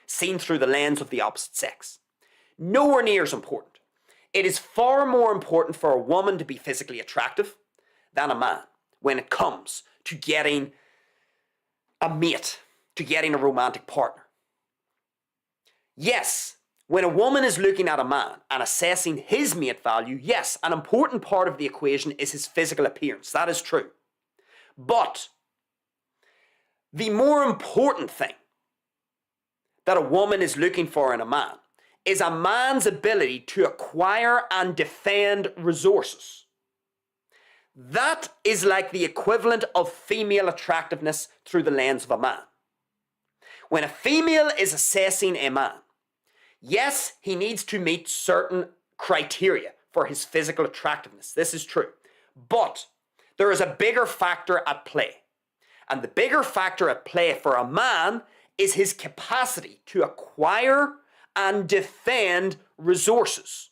seen through the lens of the opposite sex. Nowhere near as important. It is far more important for a woman to be physically attractive than a man when it comes to getting a mate, to getting a romantic partner. Yes, when a woman is looking at a man and assessing his mate value, yes, an important part of the equation is his physical appearance. That is true. But the more important thing that a woman is looking for in a man is a man's ability to acquire and defend resources. That is like the equivalent of female attractiveness through the lens of a man. When a female is assessing a man, yes, he needs to meet certain criteria for his physical attractiveness. This is true. But there is a bigger factor at play. And the bigger factor at play for a man is his capacity to acquire and defend resources.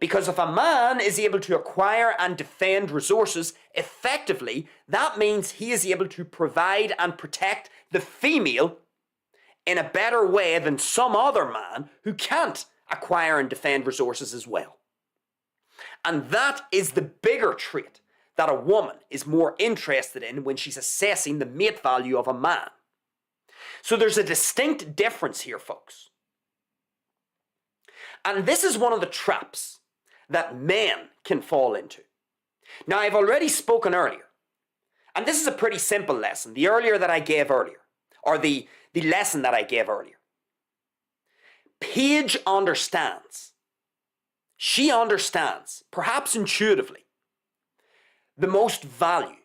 Because if a man is able to acquire and defend resources effectively, that means he is able to provide and protect the female in a better way than some other man who can't acquire and defend resources as well. And that is the bigger trait that a woman is more interested in when she's assessing the mate value of a man. So there's a distinct difference here, folks. And this is one of the traps that men can fall into. Now, I've already spoken earlier, and this is a pretty simple lesson, the lesson that I gave earlier. Paige understands. She understands, perhaps intuitively, the most value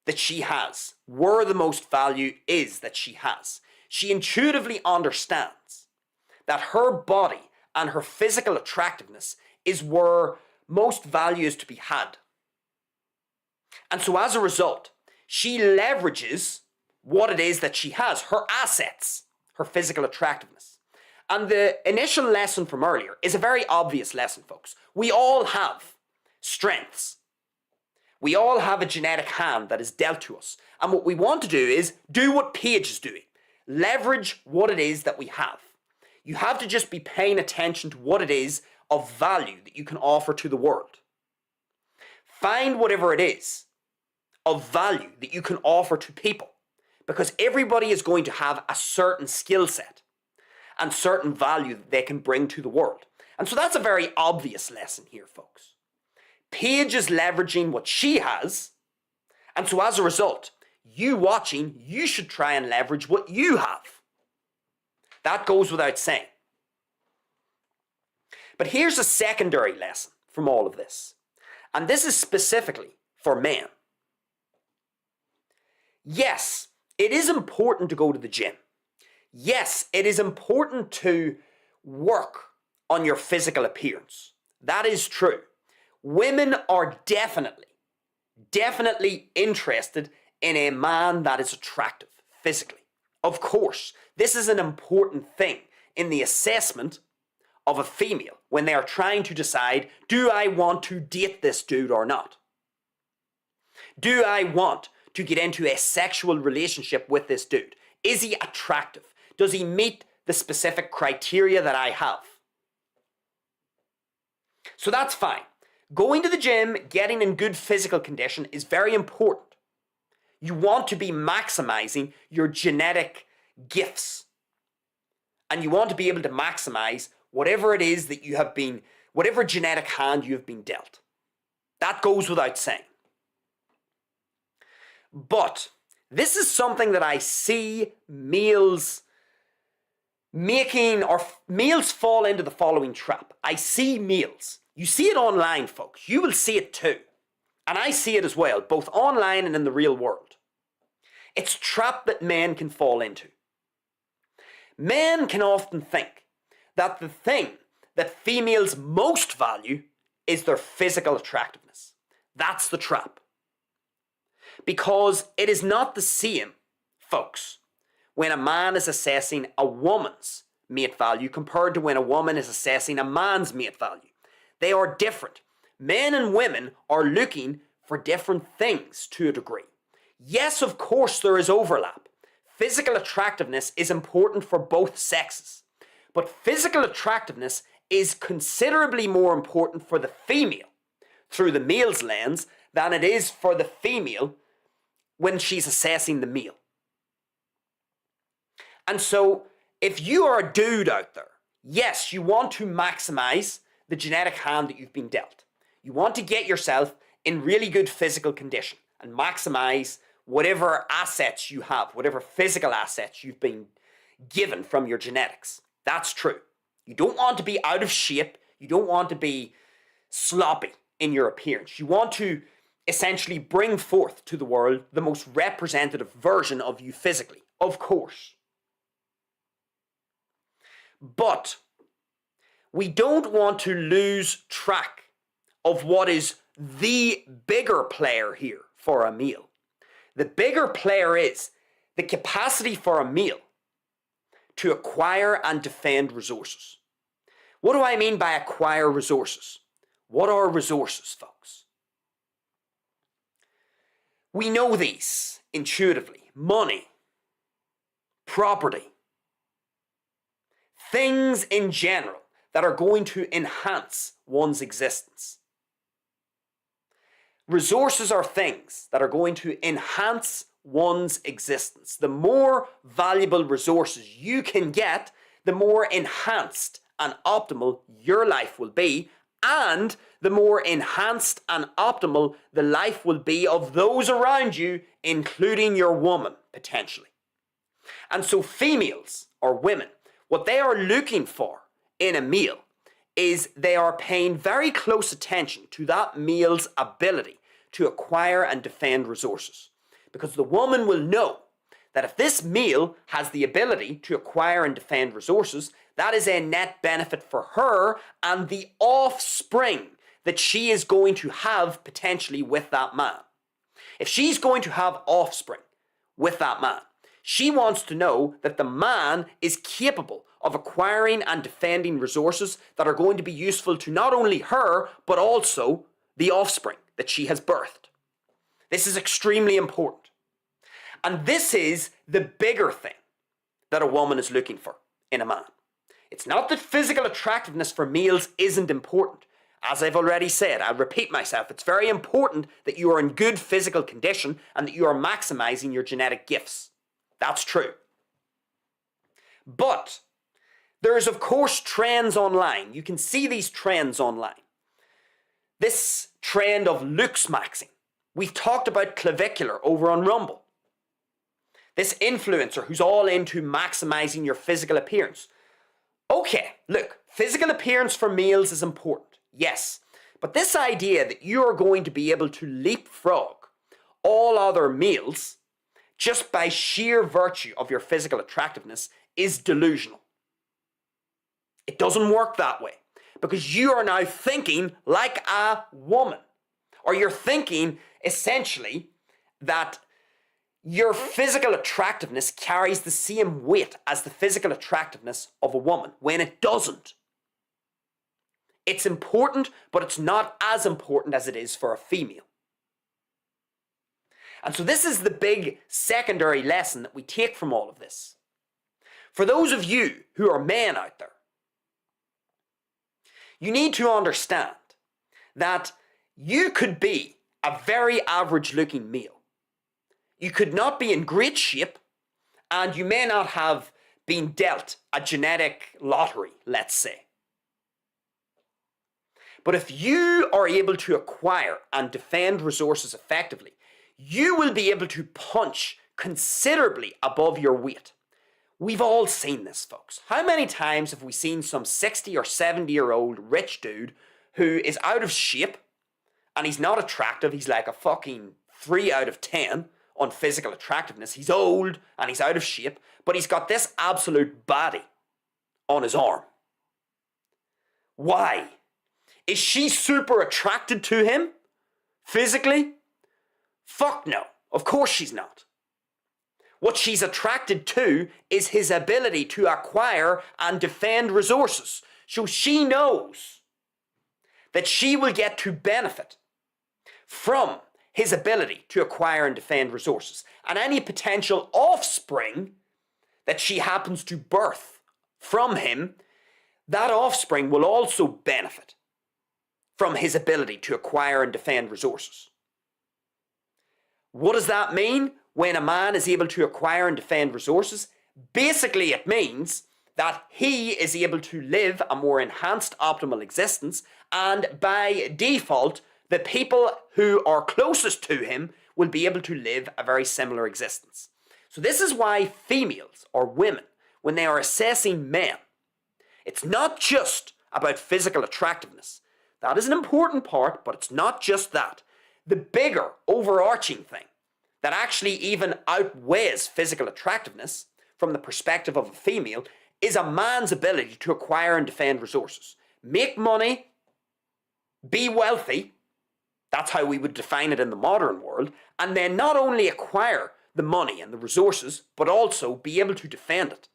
that she has, where the most value is that she has. She intuitively understands that her body and her physical attractiveness is where most value is to be had. And so as a result, she leverages what it is that she has, her assets, her physical attractiveness. And the initial lesson from earlier is a very obvious lesson, folks. We all have strengths. We all have a genetic hand that is dealt to us. And what we want to do is do what Paige is doing. Leverage what it is that we have. You have to just be paying attention to what it is of value that you can offer to the world. Find whatever it is of value that you can offer to people, because everybody is going to have a certain skill set and certain value that they can bring to the world. And so that's a very obvious lesson here, folks. Paige is leveraging what she has, and so as a result, you watching, you should try and leverage what you have. That goes without saying. But here's a secondary lesson from all of this, and this is specifically for men. Yes, it is important to go to the gym. Yes, it is important to work on your physical appearance. That is true. Women are definitely interested in a man that is attractive physically. Of course, this is an important thing in the assessment of a female when they are trying to decide, do I want to date this dude or not? Do I want to get into a sexual relationship with this dude? Is he attractive? Does he meet the specific criteria that I have? So that's fine. Going to the gym, getting in good physical condition is very important. You want to be maximizing your genetic gifts. And you want to be able to maximize whatever it is that you have been, whatever genetic hand you have been dealt. That goes without saying. But this is something that I see males males fall into the following trap. I see males. You see it online, folks. You will see it too. And I see it as well, both online and in the real world. It's a trap that men can fall into. Men can often think that the thing that females most value is their physical attractiveness. That's the trap. Because it is not the same, folks, when a man is assessing a woman's mate value compared to when a woman is assessing a man's mate value. They are different. Men and women are looking for different things to a degree. Yes, of course, there is overlap. Physical attractiveness is important for both sexes. But physical attractiveness is considerably more important for the female through the male's lens than it is for the female when she's assessing the male. And so, if you are a dude out there, yes, you want to maximize the genetic hand that you've been dealt. You want to get yourself in really good physical condition and maximize whatever assets you have, whatever physical assets you've been given from your genetics. That's true. You don't want to be out of shape. You don't want to be sloppy in your appearance. You want to essentially bring forth to the world the most representative version of you physically, of course. But we don't want to lose track of what is the bigger player here for a male. The bigger player is the capacity for a male to acquire and defend resources. What do I mean by acquire resources? What are resources, folks? We know these intuitively. Money, property, things in general that are going to enhance one's existence. Resources are things that are going to enhance one's existence. The more valuable resources you can get, the more enhanced and optimal your life will be, and the more enhanced and optimal the life will be of those around you, including your woman, potentially. And so females, or women, what they are looking for in a male is they are paying very close attention to that male's ability to acquire and defend resources. Because the woman will know that if this male has the ability to acquire and defend resources, that is a net benefit for her and the offspring that she is going to have potentially with that man. If she's going to have offspring with that man, she wants to know that the man is capable of acquiring and defending resources that are going to be useful to not only her, but also the offspring that she has birthed. This is extremely important. And this is the bigger thing that a woman is looking for in a man. It's not that physical attractiveness for males isn't important. As I've already said, I'll repeat myself, it's very important that you are in good physical condition and that you are maximizing your genetic gifts. That's true. But there's of course trends online. You can see these trends online. This trend of looks maxing. We've talked about clavicular over on Rumble. This influencer who's all into maximizing your physical appearance. Okay, look, physical appearance for males is important, yes. But this idea that you are going to be able to leapfrog all other males just by sheer virtue of your physical attractiveness is delusional. It doesn't work that way because you are now thinking like a woman, or you're thinking essentially that your physical attractiveness carries the same weight as the physical attractiveness of a woman when it doesn't. It's important, but it's not as important as it is for a female. And so this is the big secondary lesson that we take from all of this. For those of you who are men out there, you need to understand that you could be a very average looking male. You could not be in great shape, and you may not have been dealt a genetic lottery, let's say. But if you are able to acquire and defend resources effectively, you will be able to punch considerably above your weight. We've all seen this, folks. How many times have we seen some 60 or 70-year-old rich dude who is out of shape and he's not attractive, he's like a fucking 3 out of 10 on physical attractiveness, he's old and he's out of shape, but he's got this absolute body on his arm. Why? Is she super attracted to him physically? Fuck no, of course she's not. What she's attracted to is his ability to acquire and defend resources. So she knows that she will get to benefit from his ability to acquire and defend resources. And any potential offspring that she happens to birth from him, that offspring will also benefit from his ability to acquire and defend resources. What does that mean when a man is able to acquire and defend resources? Basically, it means that he is able to live a more enhanced optimal existence, and by default, the people who are closest to him will be able to live a very similar existence. So this is why females or women, when they are assessing men, it's not just about physical attractiveness. That is an important part, but it's not just that. The bigger overarching thing that actually even outweighs physical attractiveness from the perspective of a female is a man's ability to acquire and defend resources. Make money, be wealthy, that's how we would define it in the modern world, and then not only acquire the money and the resources, but also be able to defend it.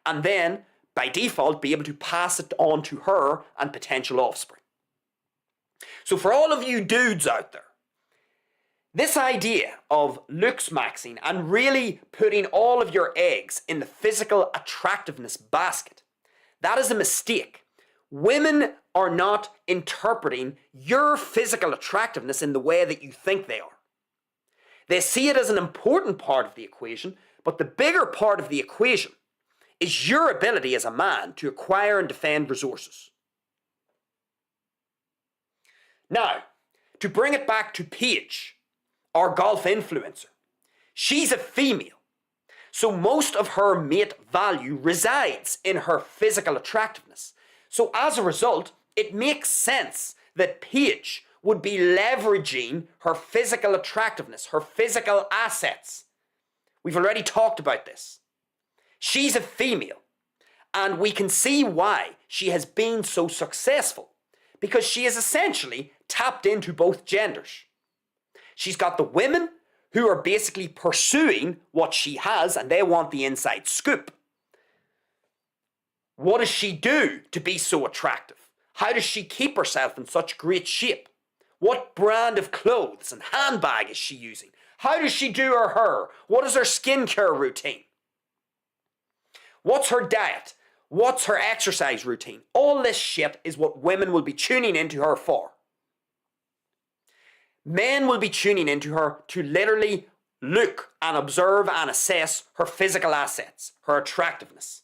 And then, by default, be able to pass it on to her and potential offspring. So for all of you dudes out there, this idea of looks maxing and really putting all of your eggs in the physical attractiveness basket, that is a mistake. Women are not interpreting your physical attractiveness in the way that you think they are. They see it as an important part of the equation, but the bigger part of the equation is your ability as a man to acquire and defend resources. Now, to bring it back to PAIGE, our golf influencer, she's a female, so most of her mate value resides in her physical attractiveness. So as a result, it makes sense that PAIGE would be leveraging her physical attractiveness, her physical assets. We've already talked about this. She's a female, and we can see why she has been so successful, because she is essentially tapped into both genders. She's got the women who are basically pursuing what she has, and they want the inside scoop. What does she do to be so attractive? How does she keep herself in such great shape? What brand of clothes and handbag is she using? How does she do her hair? What is her skincare routine? What's her diet? What's her exercise routine? All this shit is what women will be tuning into her for. Men will be tuning into her to literally look and observe and assess her physical assets, her attractiveness.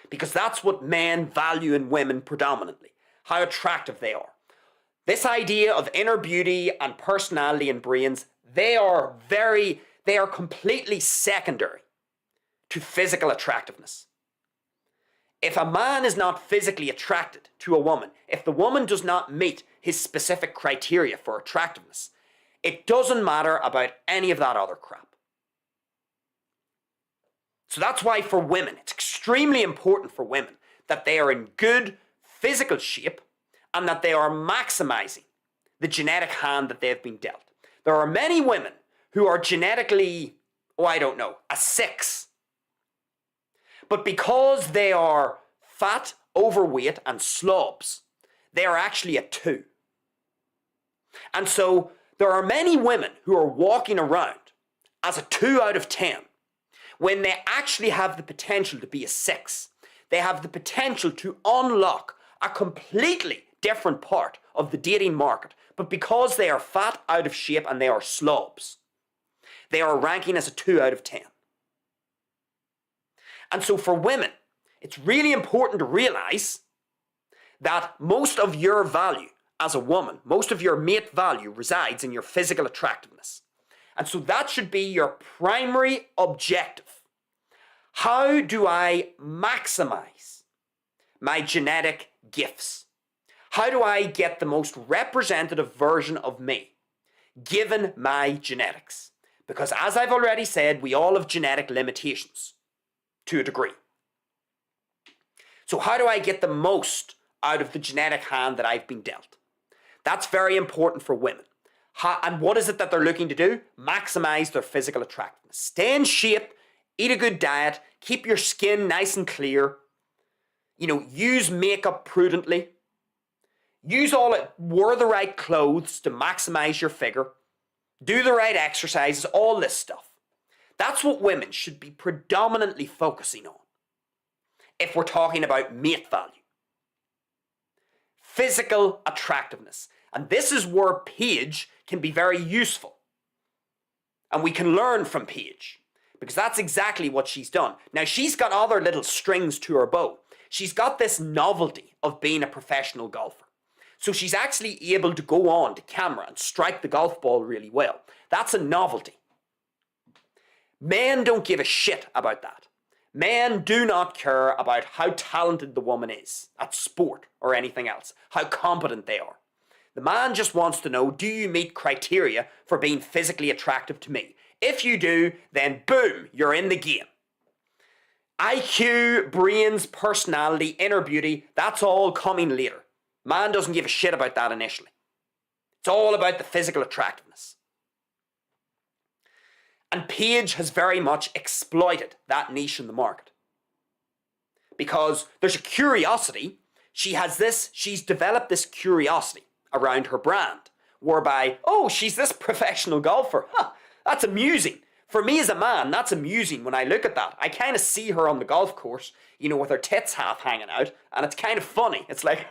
Because that's what men value in women predominantly, how attractive they are. This idea of inner beauty and personality and brains, they are completely secondary to physical attractiveness. If a man is not physically attracted to a woman, if the woman does not meet his specific criteria for attractiveness, it doesn't matter about any of that other crap. So that's why for women, it's extremely important for women that they are in good physical shape and that they are maximizing the genetic hand that they've been dealt. There are many women who are genetically, a 6. But because they are fat, overweight, and slobs, they are actually a 2. And so there are many women who are walking around as a 2 out of 10 when they actually have the potential to be a 6. They have the potential to unlock a completely different part of the dating market. But because they are fat, out of shape, and they are slobs, they are ranking as a 2 out of 10. And so for women, it's really important to realize that most of your value as a woman, most of your mate value resides in your physical attractiveness. And so that should be your primary objective. How do I maximize my genetic gifts? How do I get the most representative version of me, given my genetics? Because as I've already said, we all have genetic limitations to a degree. So how do I get the most out of the genetic hand that I've been dealt? That's very important for women. And what is it that they're looking to do? Maximize their physical attractiveness. Stay in shape, eat a good diet, keep your skin nice and clear, use makeup prudently, wear the right clothes to maximize your figure, do the right exercises, all this stuff. That's what women should be predominantly focusing on if we're talking about mate value. Physical attractiveness. And this is where PAIGE can be very useful. And we can learn from PAIGE, because that's exactly what she's done. Now, she's got other little strings to her bow. She's got this novelty of being a professional golfer. So she's actually able to go on to camera and strike the golf ball really well. That's a novelty. Men don't give a shit about that. Men do not care about how talented the woman is at sport or anything else, how competent they are. The man just wants to know, do you meet criteria for being physically attractive to me? If you do, then boom, you're in the game. IQ, brains, personality, inner beauty, that's all coming later. Man doesn't give a shit about that initially. It's all about the physical attractiveness. And PAIGE has very much exploited that niche in the market. Because there's a curiosity, she's developed this curiosity around her brand, whereby, oh, she's this professional golfer. That's amusing. For me as a man, that's amusing when I look at that. I kind of see her on the golf course, with her tits half hanging out, and it's kind of funny. It's like,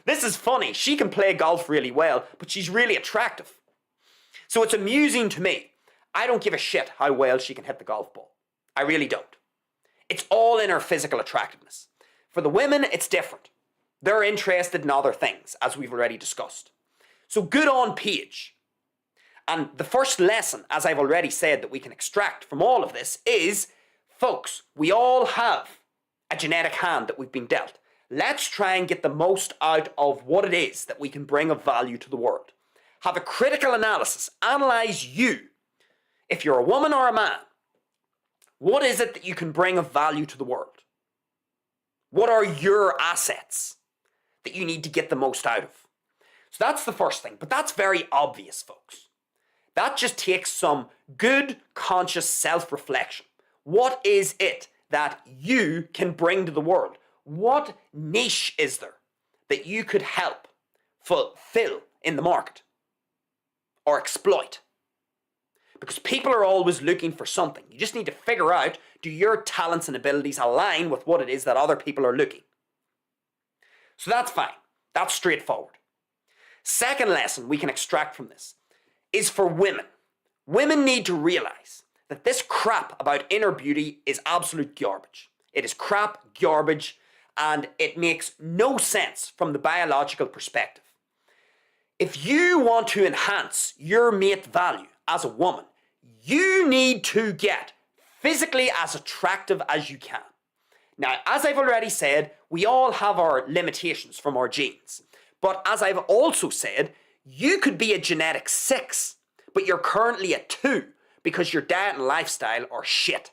this is funny. She can play golf really well, but she's really attractive. So it's amusing to me. I don't give a shit how well she can hit the golf ball. I really don't. It's all in her physical attractiveness. For the women, it's different. They're interested in other things, as we've already discussed. So good on PAIGE. And the first lesson, as I've already said, that we can extract from all of this is, folks, we all have a genetic hand that we've been dealt. Let's try and get the most out of what it is that we can bring of value to the world. Have a critical analysis. Analyze you. If you're a woman or a man, what is it that you can bring of value to the world? What are your assets that you need to get the most out of? So that's the first thing, but that's very obvious, folks. That just takes some good, conscious self-reflection. What is it that you can bring to the world? What niche is there that you could help fulfill in the market or exploit? Because people are always looking for something. You just need to figure out, do your talents and abilities align with what it is that other people are looking? So that's fine. That's straightforward. Second lesson we can extract from this is for women. Women need to realize that this crap about inner beauty is absolute garbage. It is crap, garbage, and it makes no sense from the biological perspective. If you want to enhance your mate value as a woman, you need to get physically as attractive as you can. Now, as I've already said, we all have our limitations from our genes. But as I've also said, you could be a genetic 6, but you're currently a 2 because your diet and lifestyle are shit.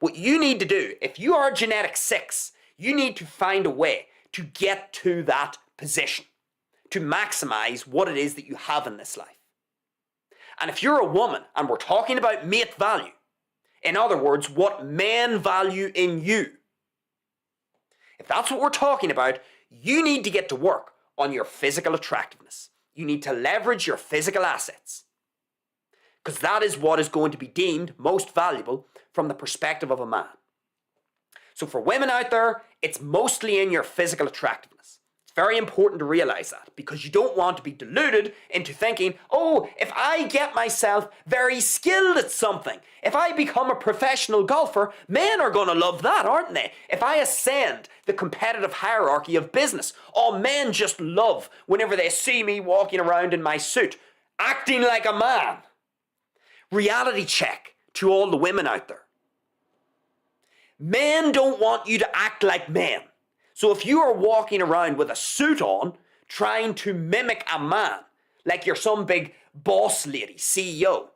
What you need to do, if you are a genetic 6, you need to find a way to get to that position, to maximize what it is that you have in this life. And if you're a woman and we're talking about mate value, in other words, what men value in you, if that's what we're talking about, you need to get to work on your physical attractiveness. You need to leverage your physical assets, because that is what is going to be deemed most valuable from the perspective of a man. So for women out there, it's mostly in your physical attractiveness. Very important to realize that, because you don't want to be deluded into thinking, oh, if I get myself very skilled at something, if I become a professional golfer, men are going to love that, aren't they? If I ascend the competitive hierarchy of business, all men just love whenever they see me walking around in my suit, acting like a man. Reality check to all the women out there. Men don't want you to act like men. So if you are walking around with a suit on, trying to mimic a man, like you're some big boss lady, CEO,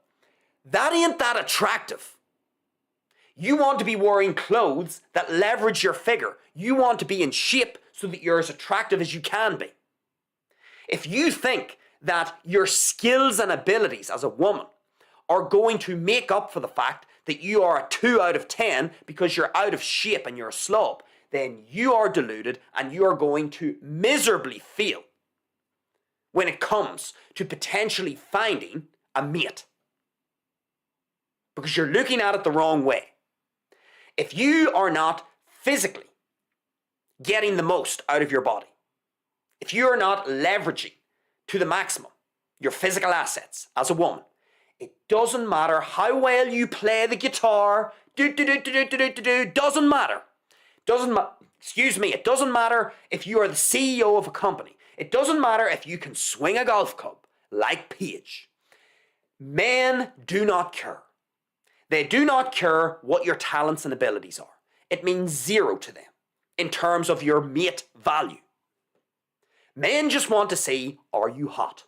that ain't that attractive. You want to be wearing clothes that leverage your figure. You want to be in shape so that you're as attractive as you can be. If you think that your skills and abilities as a woman are going to make up for the fact that you are a 2 out of 10 because you're out of shape and you're a slob, then you are deluded and you are going to miserably fail when it comes to potentially finding a mate. Because you're looking at it the wrong way. If you are not physically getting the most out of your body, if you are not leveraging to the maximum your physical assets as a woman, it doesn't matter how well you play the guitar, doesn't matter. It doesn't matter if you are the CEO of a company. It doesn't matter if you can swing a golf club like PAIGE. Men do not care. They do not care what your talents and abilities are. It means zero to them in terms of your mate value. Men just want to see, are you hot?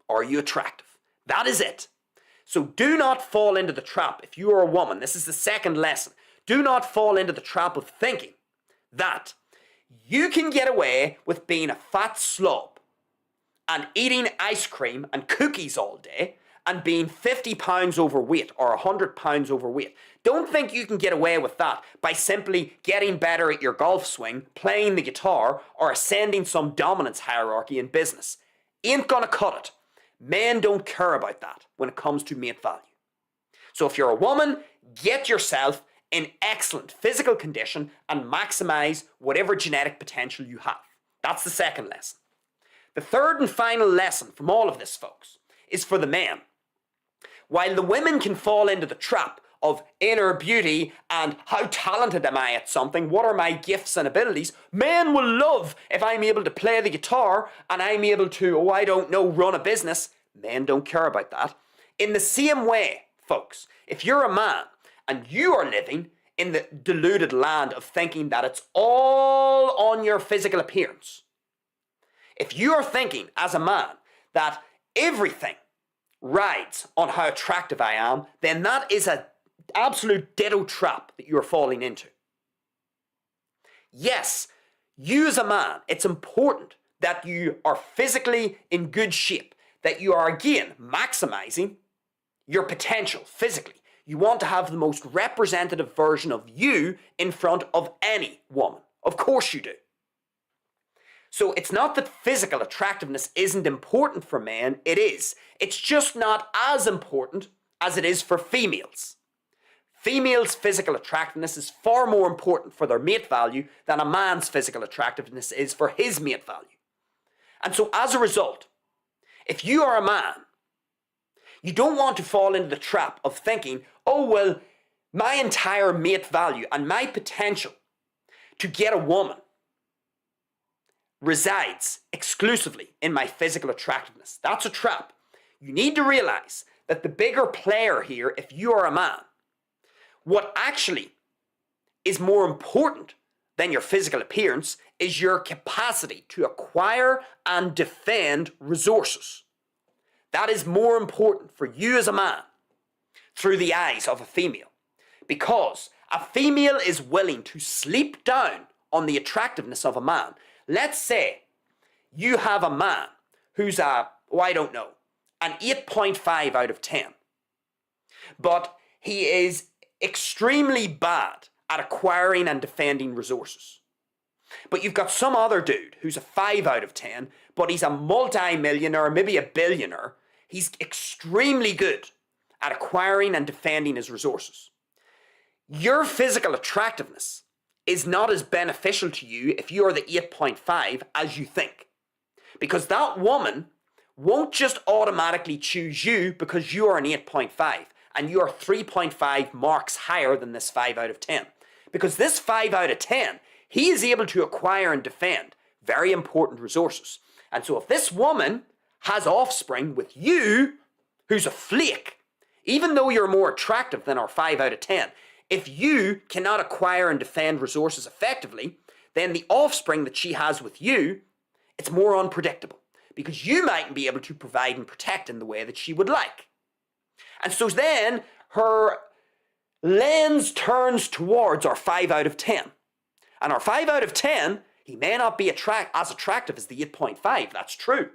Are you attractive? That is it. So do not fall into the trap if you are a woman. This is the second lesson. Do not fall into the trap of thinking that you can get away with being a fat slob and eating ice cream and cookies all day and being 50 pounds overweight or 100 pounds overweight. Don't think you can get away with that by simply getting better at your golf swing, playing the guitar, or ascending some dominance hierarchy in business. Ain't gonna cut it. Men don't care about that when it comes to mate value. So if you're a woman, get yourself in excellent physical condition and maximize whatever genetic potential you have. That's the second lesson. The third and final lesson from all of this, folks, is for the men. While the women can fall into the trap of inner beauty and how talented am I at something, what are my gifts and abilities, men will love if I'm able to play the guitar and I'm able to, run a business. Men don't care about that. In the same way, folks, if you're a man and you are living in the deluded land of thinking that it's all on your physical appearance, if you are thinking as a man that everything rides on how attractive I am, then that is an absolute ditto trap that you are falling into. Yes, you as a man, it's important that you are physically in good shape, that you are again maximizing your potential physically. You want to have the most representative version of you in front of any woman. Of course you do. So it's not that physical attractiveness isn't important for men, it is. It's just not as important as it is for females. Females' physical attractiveness is far more important for their mate value than a man's physical attractiveness is for his mate value. And so as a result, if you are a man, you don't want to fall into the trap of thinking, my entire mate value and my potential to get a woman resides exclusively in my physical attractiveness. That's a trap. You need to realize that the bigger player here, if you are a man, what actually is more important than your physical appearance is your capacity to acquire and defend resources. That is more important for you as a man through the eyes of a female, because a female is willing to sleep down on the attractiveness of a man. Let's say you have a man who's an 8.5 out of 10. But he is extremely bad at acquiring and defending resources. But you've got some other dude who's a 5 out of 10, but he's a multi-millionaire, maybe a billionaire. He's extremely good at acquiring and defending his resources. Your physical attractiveness is not as beneficial to you if you are the 8.5 as you think. Because that woman won't just automatically choose you because you are an 8.5 and you are 3.5 marks higher than this 5 out of 10. Because this 5 out of 10, he is able to acquire and defend very important resources. And so if this woman has offspring with you, who's a flake, even though you're more attractive than our 5 out of 10, If you cannot acquire and defend resources effectively, then the offspring that she has with you, it's more unpredictable because you mightn't be able to provide and protect in the way that she would like. And so then her lens turns towards our 5 out of 10. And our 5 out of 10, he may not be as attractive as the 8.5, that's true.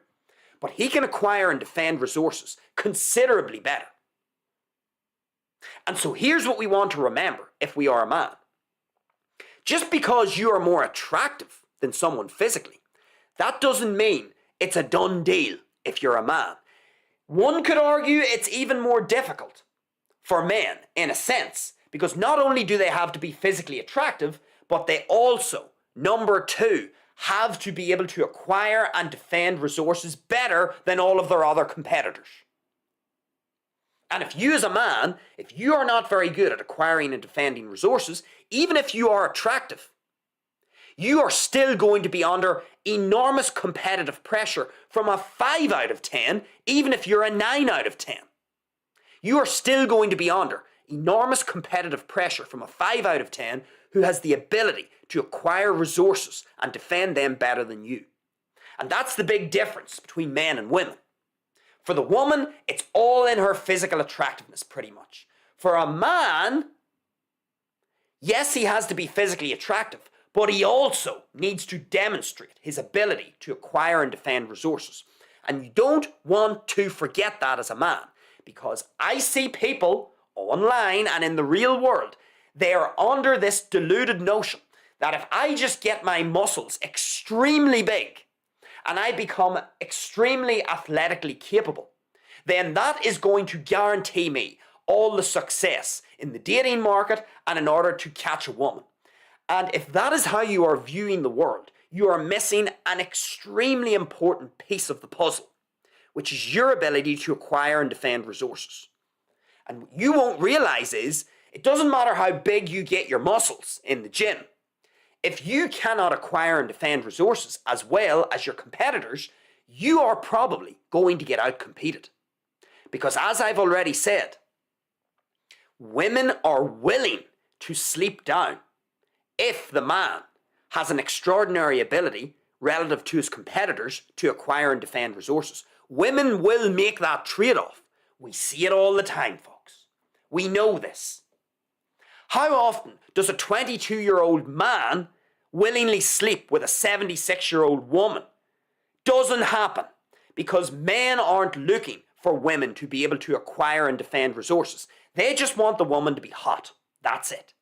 But he can acquire and defend resources considerably better. And so here's what we want to remember if we are a man. Just because you are more attractive than someone physically, that doesn't mean it's a done deal if you're a man. One could argue it's even more difficult for men, in a sense, because not only do they have to be physically attractive, but they also, number 2, have to be able to acquire and defend resources better than all of their other competitors. And if you as a man, if you are not very good at acquiring and defending resources, even if you are attractive, you are still going to be under enormous competitive pressure from a 5 out of 10, even if you're a 9 out of 10. You are still going to be under enormous competitive pressure from a 5 out of 10 who has the ability to acquire resources and defend them better than you. And that's the big difference between men and women. For the woman, it's all in her physical attractiveness, pretty much. For a man, yes, he has to be physically attractive, but he also needs to demonstrate his ability to acquire and defend resources. And you don't want to forget that as a man, because I see people online and in the real world, they are under this deluded notion that if I just get my muscles extremely big and I become extremely athletically capable, then that is going to guarantee me all the success in the dating market and in order to catch a woman. And if that is how you are viewing the world, you are missing an extremely important piece of the puzzle, which is your ability to acquire and defend resources. And what you won't realize is, it doesn't matter how big you get your muscles in the gym. If you cannot acquire and defend resources as well as your competitors, you are probably going to get outcompeted. Because as I've already said, women are willing to sleep down if the man has an extraordinary ability relative to his competitors to acquire and defend resources. Women will make that trade-off. We see it all the time, folks. We know this. How often does a 22-year-old man willingly sleep with a 76-year-old woman? Doesn't happen, because men aren't looking for women to be able to acquire and defend resources. They just want the woman to be hot. That's it.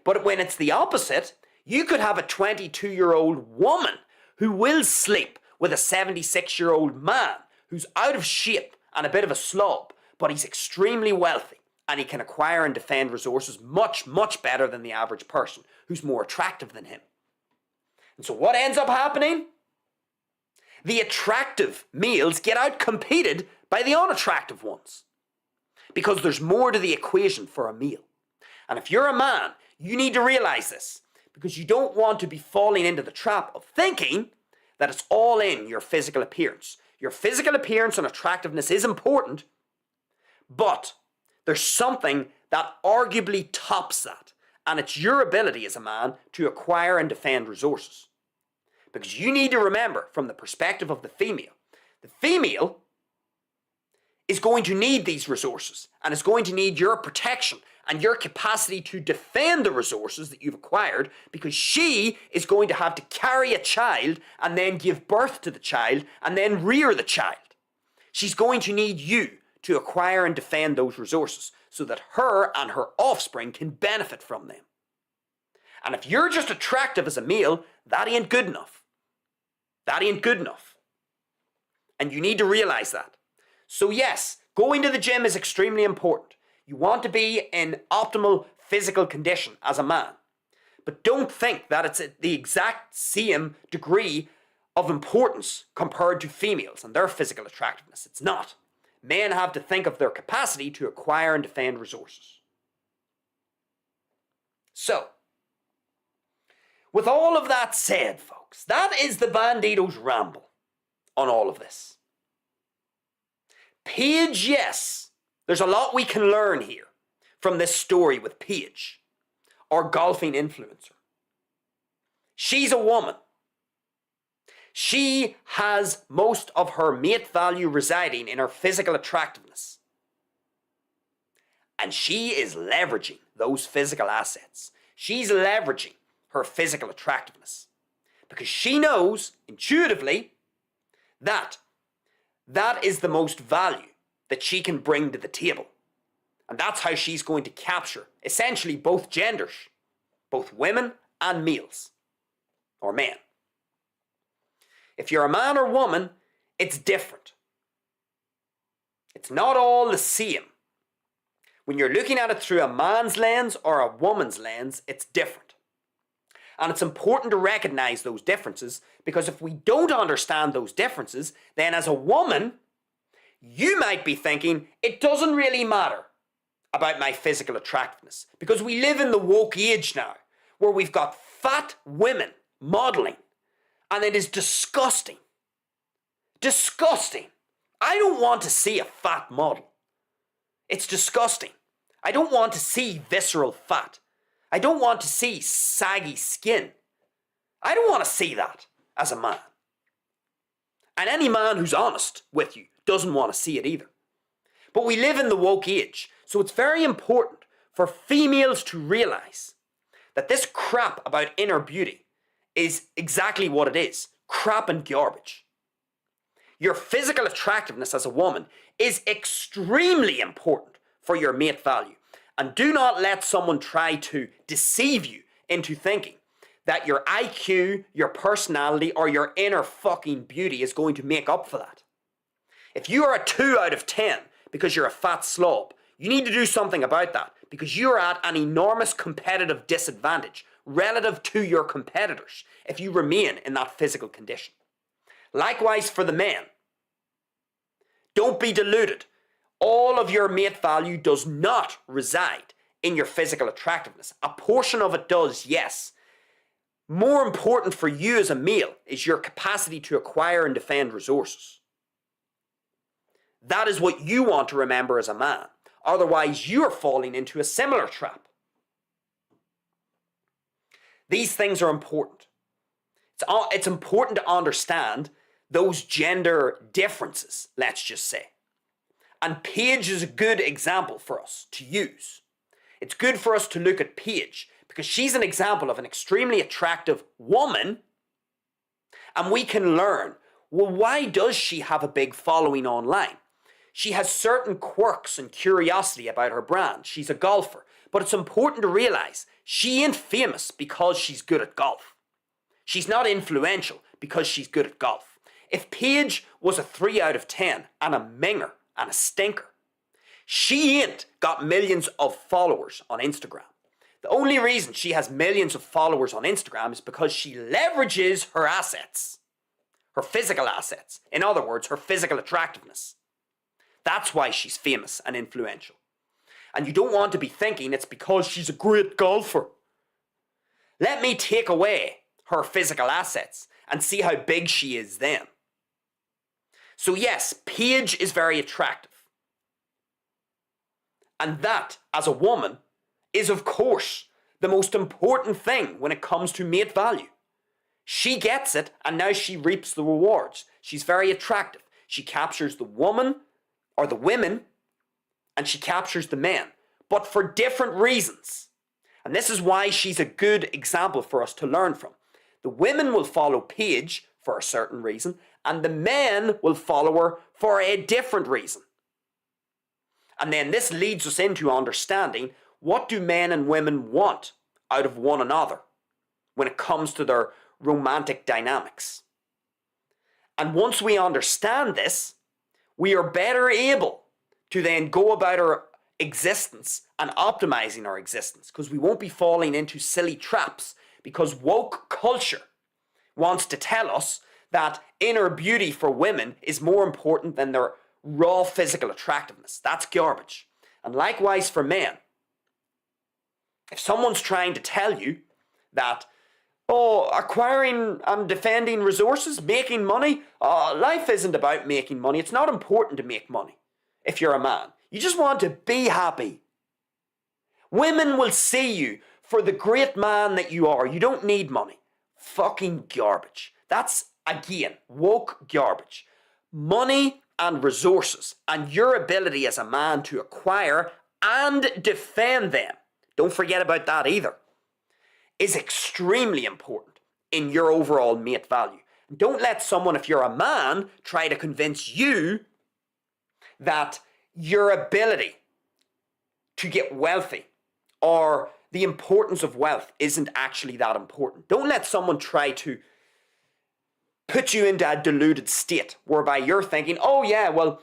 But when it's the opposite, you could have a 22-year-old woman who will sleep with a 76-year-old man who's out of shape and a bit of a slob, but he's extremely wealthy and he can acquire and defend resources much, much better than the average person who's more attractive than him. And so what ends up happening? The attractive males get outcompeted by the unattractive ones, because there's more to the equation for a male. And if you're a man, you need to realize this, because you don't want to be falling into the trap of thinking that it's all in your physical appearance. Your physical appearance and attractiveness is important, but there's something that arguably tops that, and it's your ability as a man to acquire and defend resources. Because you need to remember, from the perspective of the female is going to need these resources and is going to need your protection and your capacity to defend the resources that you've acquired, because she is going to have to carry a child and then give birth to the child and then rear the child. She's going to need you to acquire and defend those resources so that her and her offspring can benefit from them. And if you're just attractive as a male, that ain't good enough. That ain't good enough. And you need to realize that. So yes, going to the gym is extremely important. You want to be in optimal physical condition as a man. But don't think that it's at the exact same degree of importance compared to females and their physical attractiveness. It's not. Men have to think of their capacity to acquire and defend resources. So, with all of that said, folks, that is the Bandito's ramble on all of this. PAIGE, yes, there's a lot we can learn here from this story with PAIGE, our golfing influencer. She's a woman. She has most of her mate value residing in her physical attractiveness. And she is leveraging those physical assets. She's leveraging her physical attractiveness because she knows intuitively that that is the most value that she can bring to the table. And that's how she's going to capture essentially both genders, both women and males or men. If you're a man or woman, it's different. It's not all the same. When you're looking at it through a man's lens or a woman's lens, it's different. And it's important to recognize those differences because if we don't understand those differences, then as a woman, you might be thinking, it doesn't really matter about my physical attractiveness because we live in the woke age now where we've got fat women modeling. And it is disgusting. Disgusting. I don't want to see a fat model. It's disgusting. I don't want to see visceral fat. I don't want to see saggy skin. I don't want to see that as a man. And any man who's honest with you doesn't want to see it either. But we live in the woke age, so it's very important for females to realize that this crap about inner beauty is exactly what it is, crap and garbage. Your physical attractiveness as a woman is extremely important for your mate value. And do not let someone try to deceive you into thinking that your IQ, your personality, or your inner fucking beauty is going to make up for that. If you are a 2 out of 10 because you're a fat slob, you need to do something about that because you're at an enormous competitive disadvantage relative to your competitors if you remain in that physical condition. Likewise for the men. Don't be deluded. All of your mate value does not reside in your physical attractiveness. A portion of it does, yes. More important for you as a male is your capacity to acquire and defend resources. That is what you want to remember as a man. Otherwise, you're falling into a similar trap. These things are important. It's important to understand those gender differences, let's just say. And PAIGE is a good example for us to use. It's good for us to look at PAIGE because she's an example of an extremely attractive woman and we can learn, well, why does she have a big following online? She has certain quirks and curiosity about her brand. She's a golfer. But it's important to realize she ain't famous because she's good at golf. She's not influential because she's good at golf. If PAIGE was a 3 out of 10 and a minger and a stinker, she ain't got millions of followers on Instagram. The only reason she has millions of followers on Instagram is because she leverages her assets, her physical assets. In other words, her physical attractiveness. That's why she's famous and influential. And you don't want to be thinking it's because she's a great golfer. Let me take away her physical assets and see how big she is then. So yes, PAIGE is very attractive. And that, as a woman, is of course the most important thing when it comes to mate value. She gets it and now she reaps the rewards. She's very attractive. She captures the woman or the women and she captures the men, but for different reasons. And this is why she's a good example for us to learn from. The women will follow PAIGE for a certain reason, and the men will follow her for a different reason. And then this leads us into understanding what do men and women want out of one another when it comes to their romantic dynamics. And once we understand this, we are better able to then go about our existence and optimizing our existence because we won't be falling into silly traps because woke culture wants to tell us that inner beauty for women is more important than their raw physical attractiveness. That's garbage. And likewise for men. If someone's trying to tell you that, oh, acquiring and defending resources, making money, life isn't about making money. It's not important to make money if you're a man. You just want to be happy. Women will see you for the great man that you are. You don't need money. Fucking garbage. That's, again, woke garbage. Money and resources and your ability as a man to acquire and defend them, don't forget about that either, is extremely important in your overall mate value. Don't let someone, if you're a man, try to convince you that your ability to get wealthy or the importance of wealth isn't actually that important. Don't let someone try to put you into a deluded state whereby you're thinking, oh yeah, well,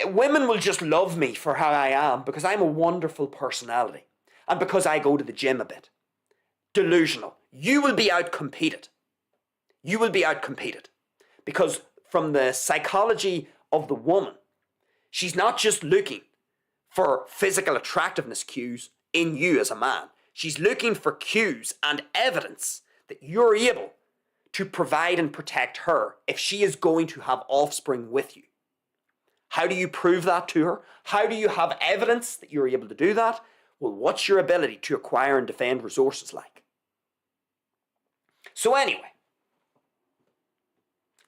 women will just love me for how I am because I'm a wonderful personality and because I go to the gym a bit. Delusional. You will be outcompeted. You will be outcompeted because from the psychology of the woman, she's not just looking for physical attractiveness cues in you as a man. She's looking for cues and evidence that you're able to provide and protect her if she is going to have offspring with you. How do you prove that to her? How do you have evidence that you're able to do that? Well, what's your ability to acquire and defend resources like? So anyway,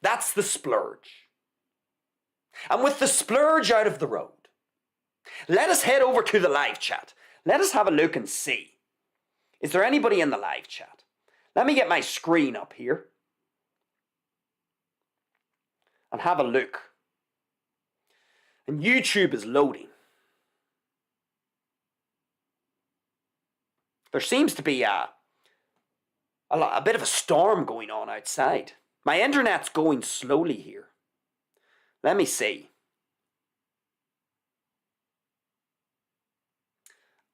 that's the splurge. And with the splurge out of the road, let us head over to the live chat. Let us have a look and see. Is there anybody in the live chat? Let me get my screen up here and have a look. And YouTube is loading. There seems to be a bit of a storm going on outside. My internet's going slowly here. Let me see.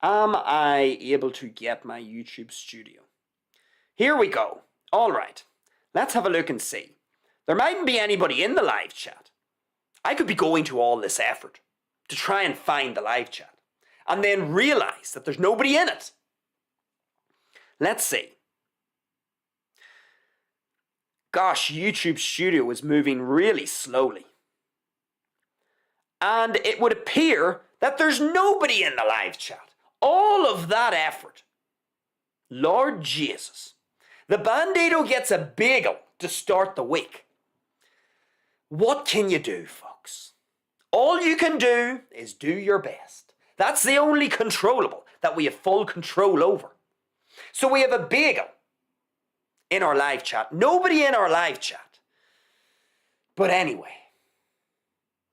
Am I able to get my YouTube studio? Here we go. All right. Let's have a look and see. There mightn't be anybody in the live chat. I could be going to all this effort to try and find the live chat and then realize that there's nobody in it. Let's see. Gosh, YouTube Studio is moving really slowly. And it would appear that there's nobody in the live chat. All of that effort. Lord Jesus. The Bandito gets a bagel to start the week. What can you do, folks? All you can do is do your best. That's the only controllable that we have full control over. So we have a bagel in our live chat. Nobody in our live chat. But anyway,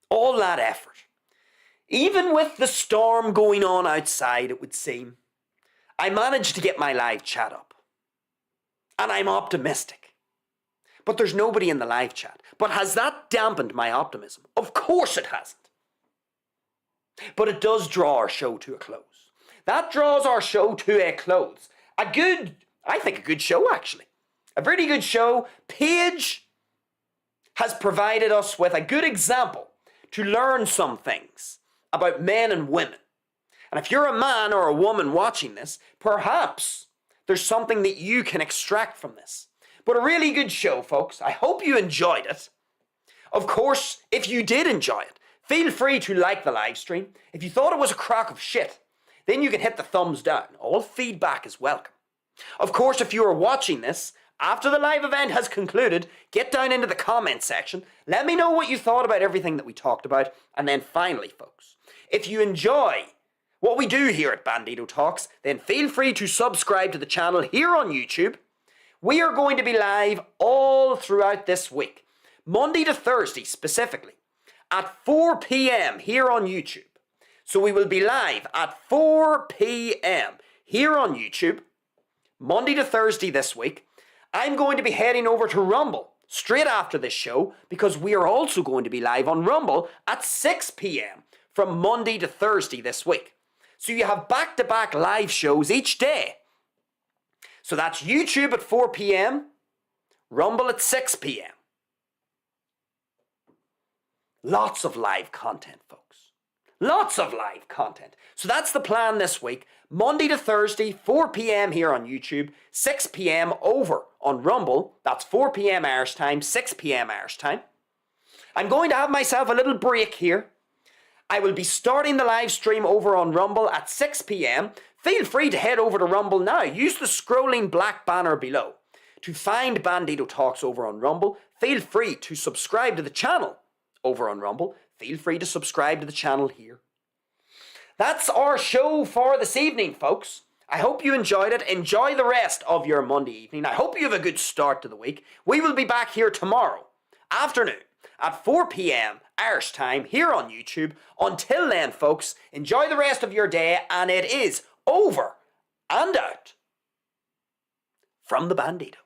all that effort. Even with the storm going on outside, it would seem, I managed to get my live chat up. And I'm optimistic. But there's nobody in the live chat. But has that dampened my optimism? Of course it hasn't. But it does draw our show to a close. That draws our show to a close. I think a good show actually. A pretty good show. PAIGE has provided us with a good example to learn some things about men and women. And if you're a man or a woman watching this, perhaps there's something that you can extract from this. But a really good show, folks. I hope you enjoyed it. Of course, if you did enjoy it, feel free to like the live stream. If you thought it was a crock of shit, then you can hit the thumbs down. All feedback is welcome. Of course, if you are watching this after the live event has concluded, get down into the comment section. Let me know what you thought about everything that we talked about. And then finally, folks, if you enjoy what we do here at Bandito Talks, then feel free to subscribe to the channel here on YouTube. We are going to be live all throughout this week, Monday to Thursday specifically, at 4 p.m. here on YouTube. So we will be live at 4 p.m. here on YouTube, Monday to Thursday this week. I'm going to be heading over to Rumble straight after this show because we are also going to be live on Rumble at 6 p.m. from Monday to Thursday this week. So you have back-to-back live shows each day. So that's YouTube at 4 p.m, Rumble at 6 p.m. Lots of live content, folks. Lots of live content. So that's the plan this week. Monday to Thursday, 4 p.m. here on YouTube, 6 p.m. over on Rumble. That's 4 p.m. Irish time, 6 p.m. Irish time. I'm going to have myself a little break here. I will be starting the live stream over on Rumble at 6 p.m. feel free to head over to Rumble now. Use the scrolling black banner below to find Bandito Talks over on Rumble. Feel free to subscribe to the channel over on Rumble. Feel free to subscribe to the channel here. That's our show for this evening, folks. I hope you enjoyed it. Enjoy the rest of your Monday evening. I hope you have a good start to the week. We will be back here tomorrow afternoon at 4 p.m. Irish time here on YouTube. Until then, folks, enjoy the rest of your day, and it is over and out from the Bandito.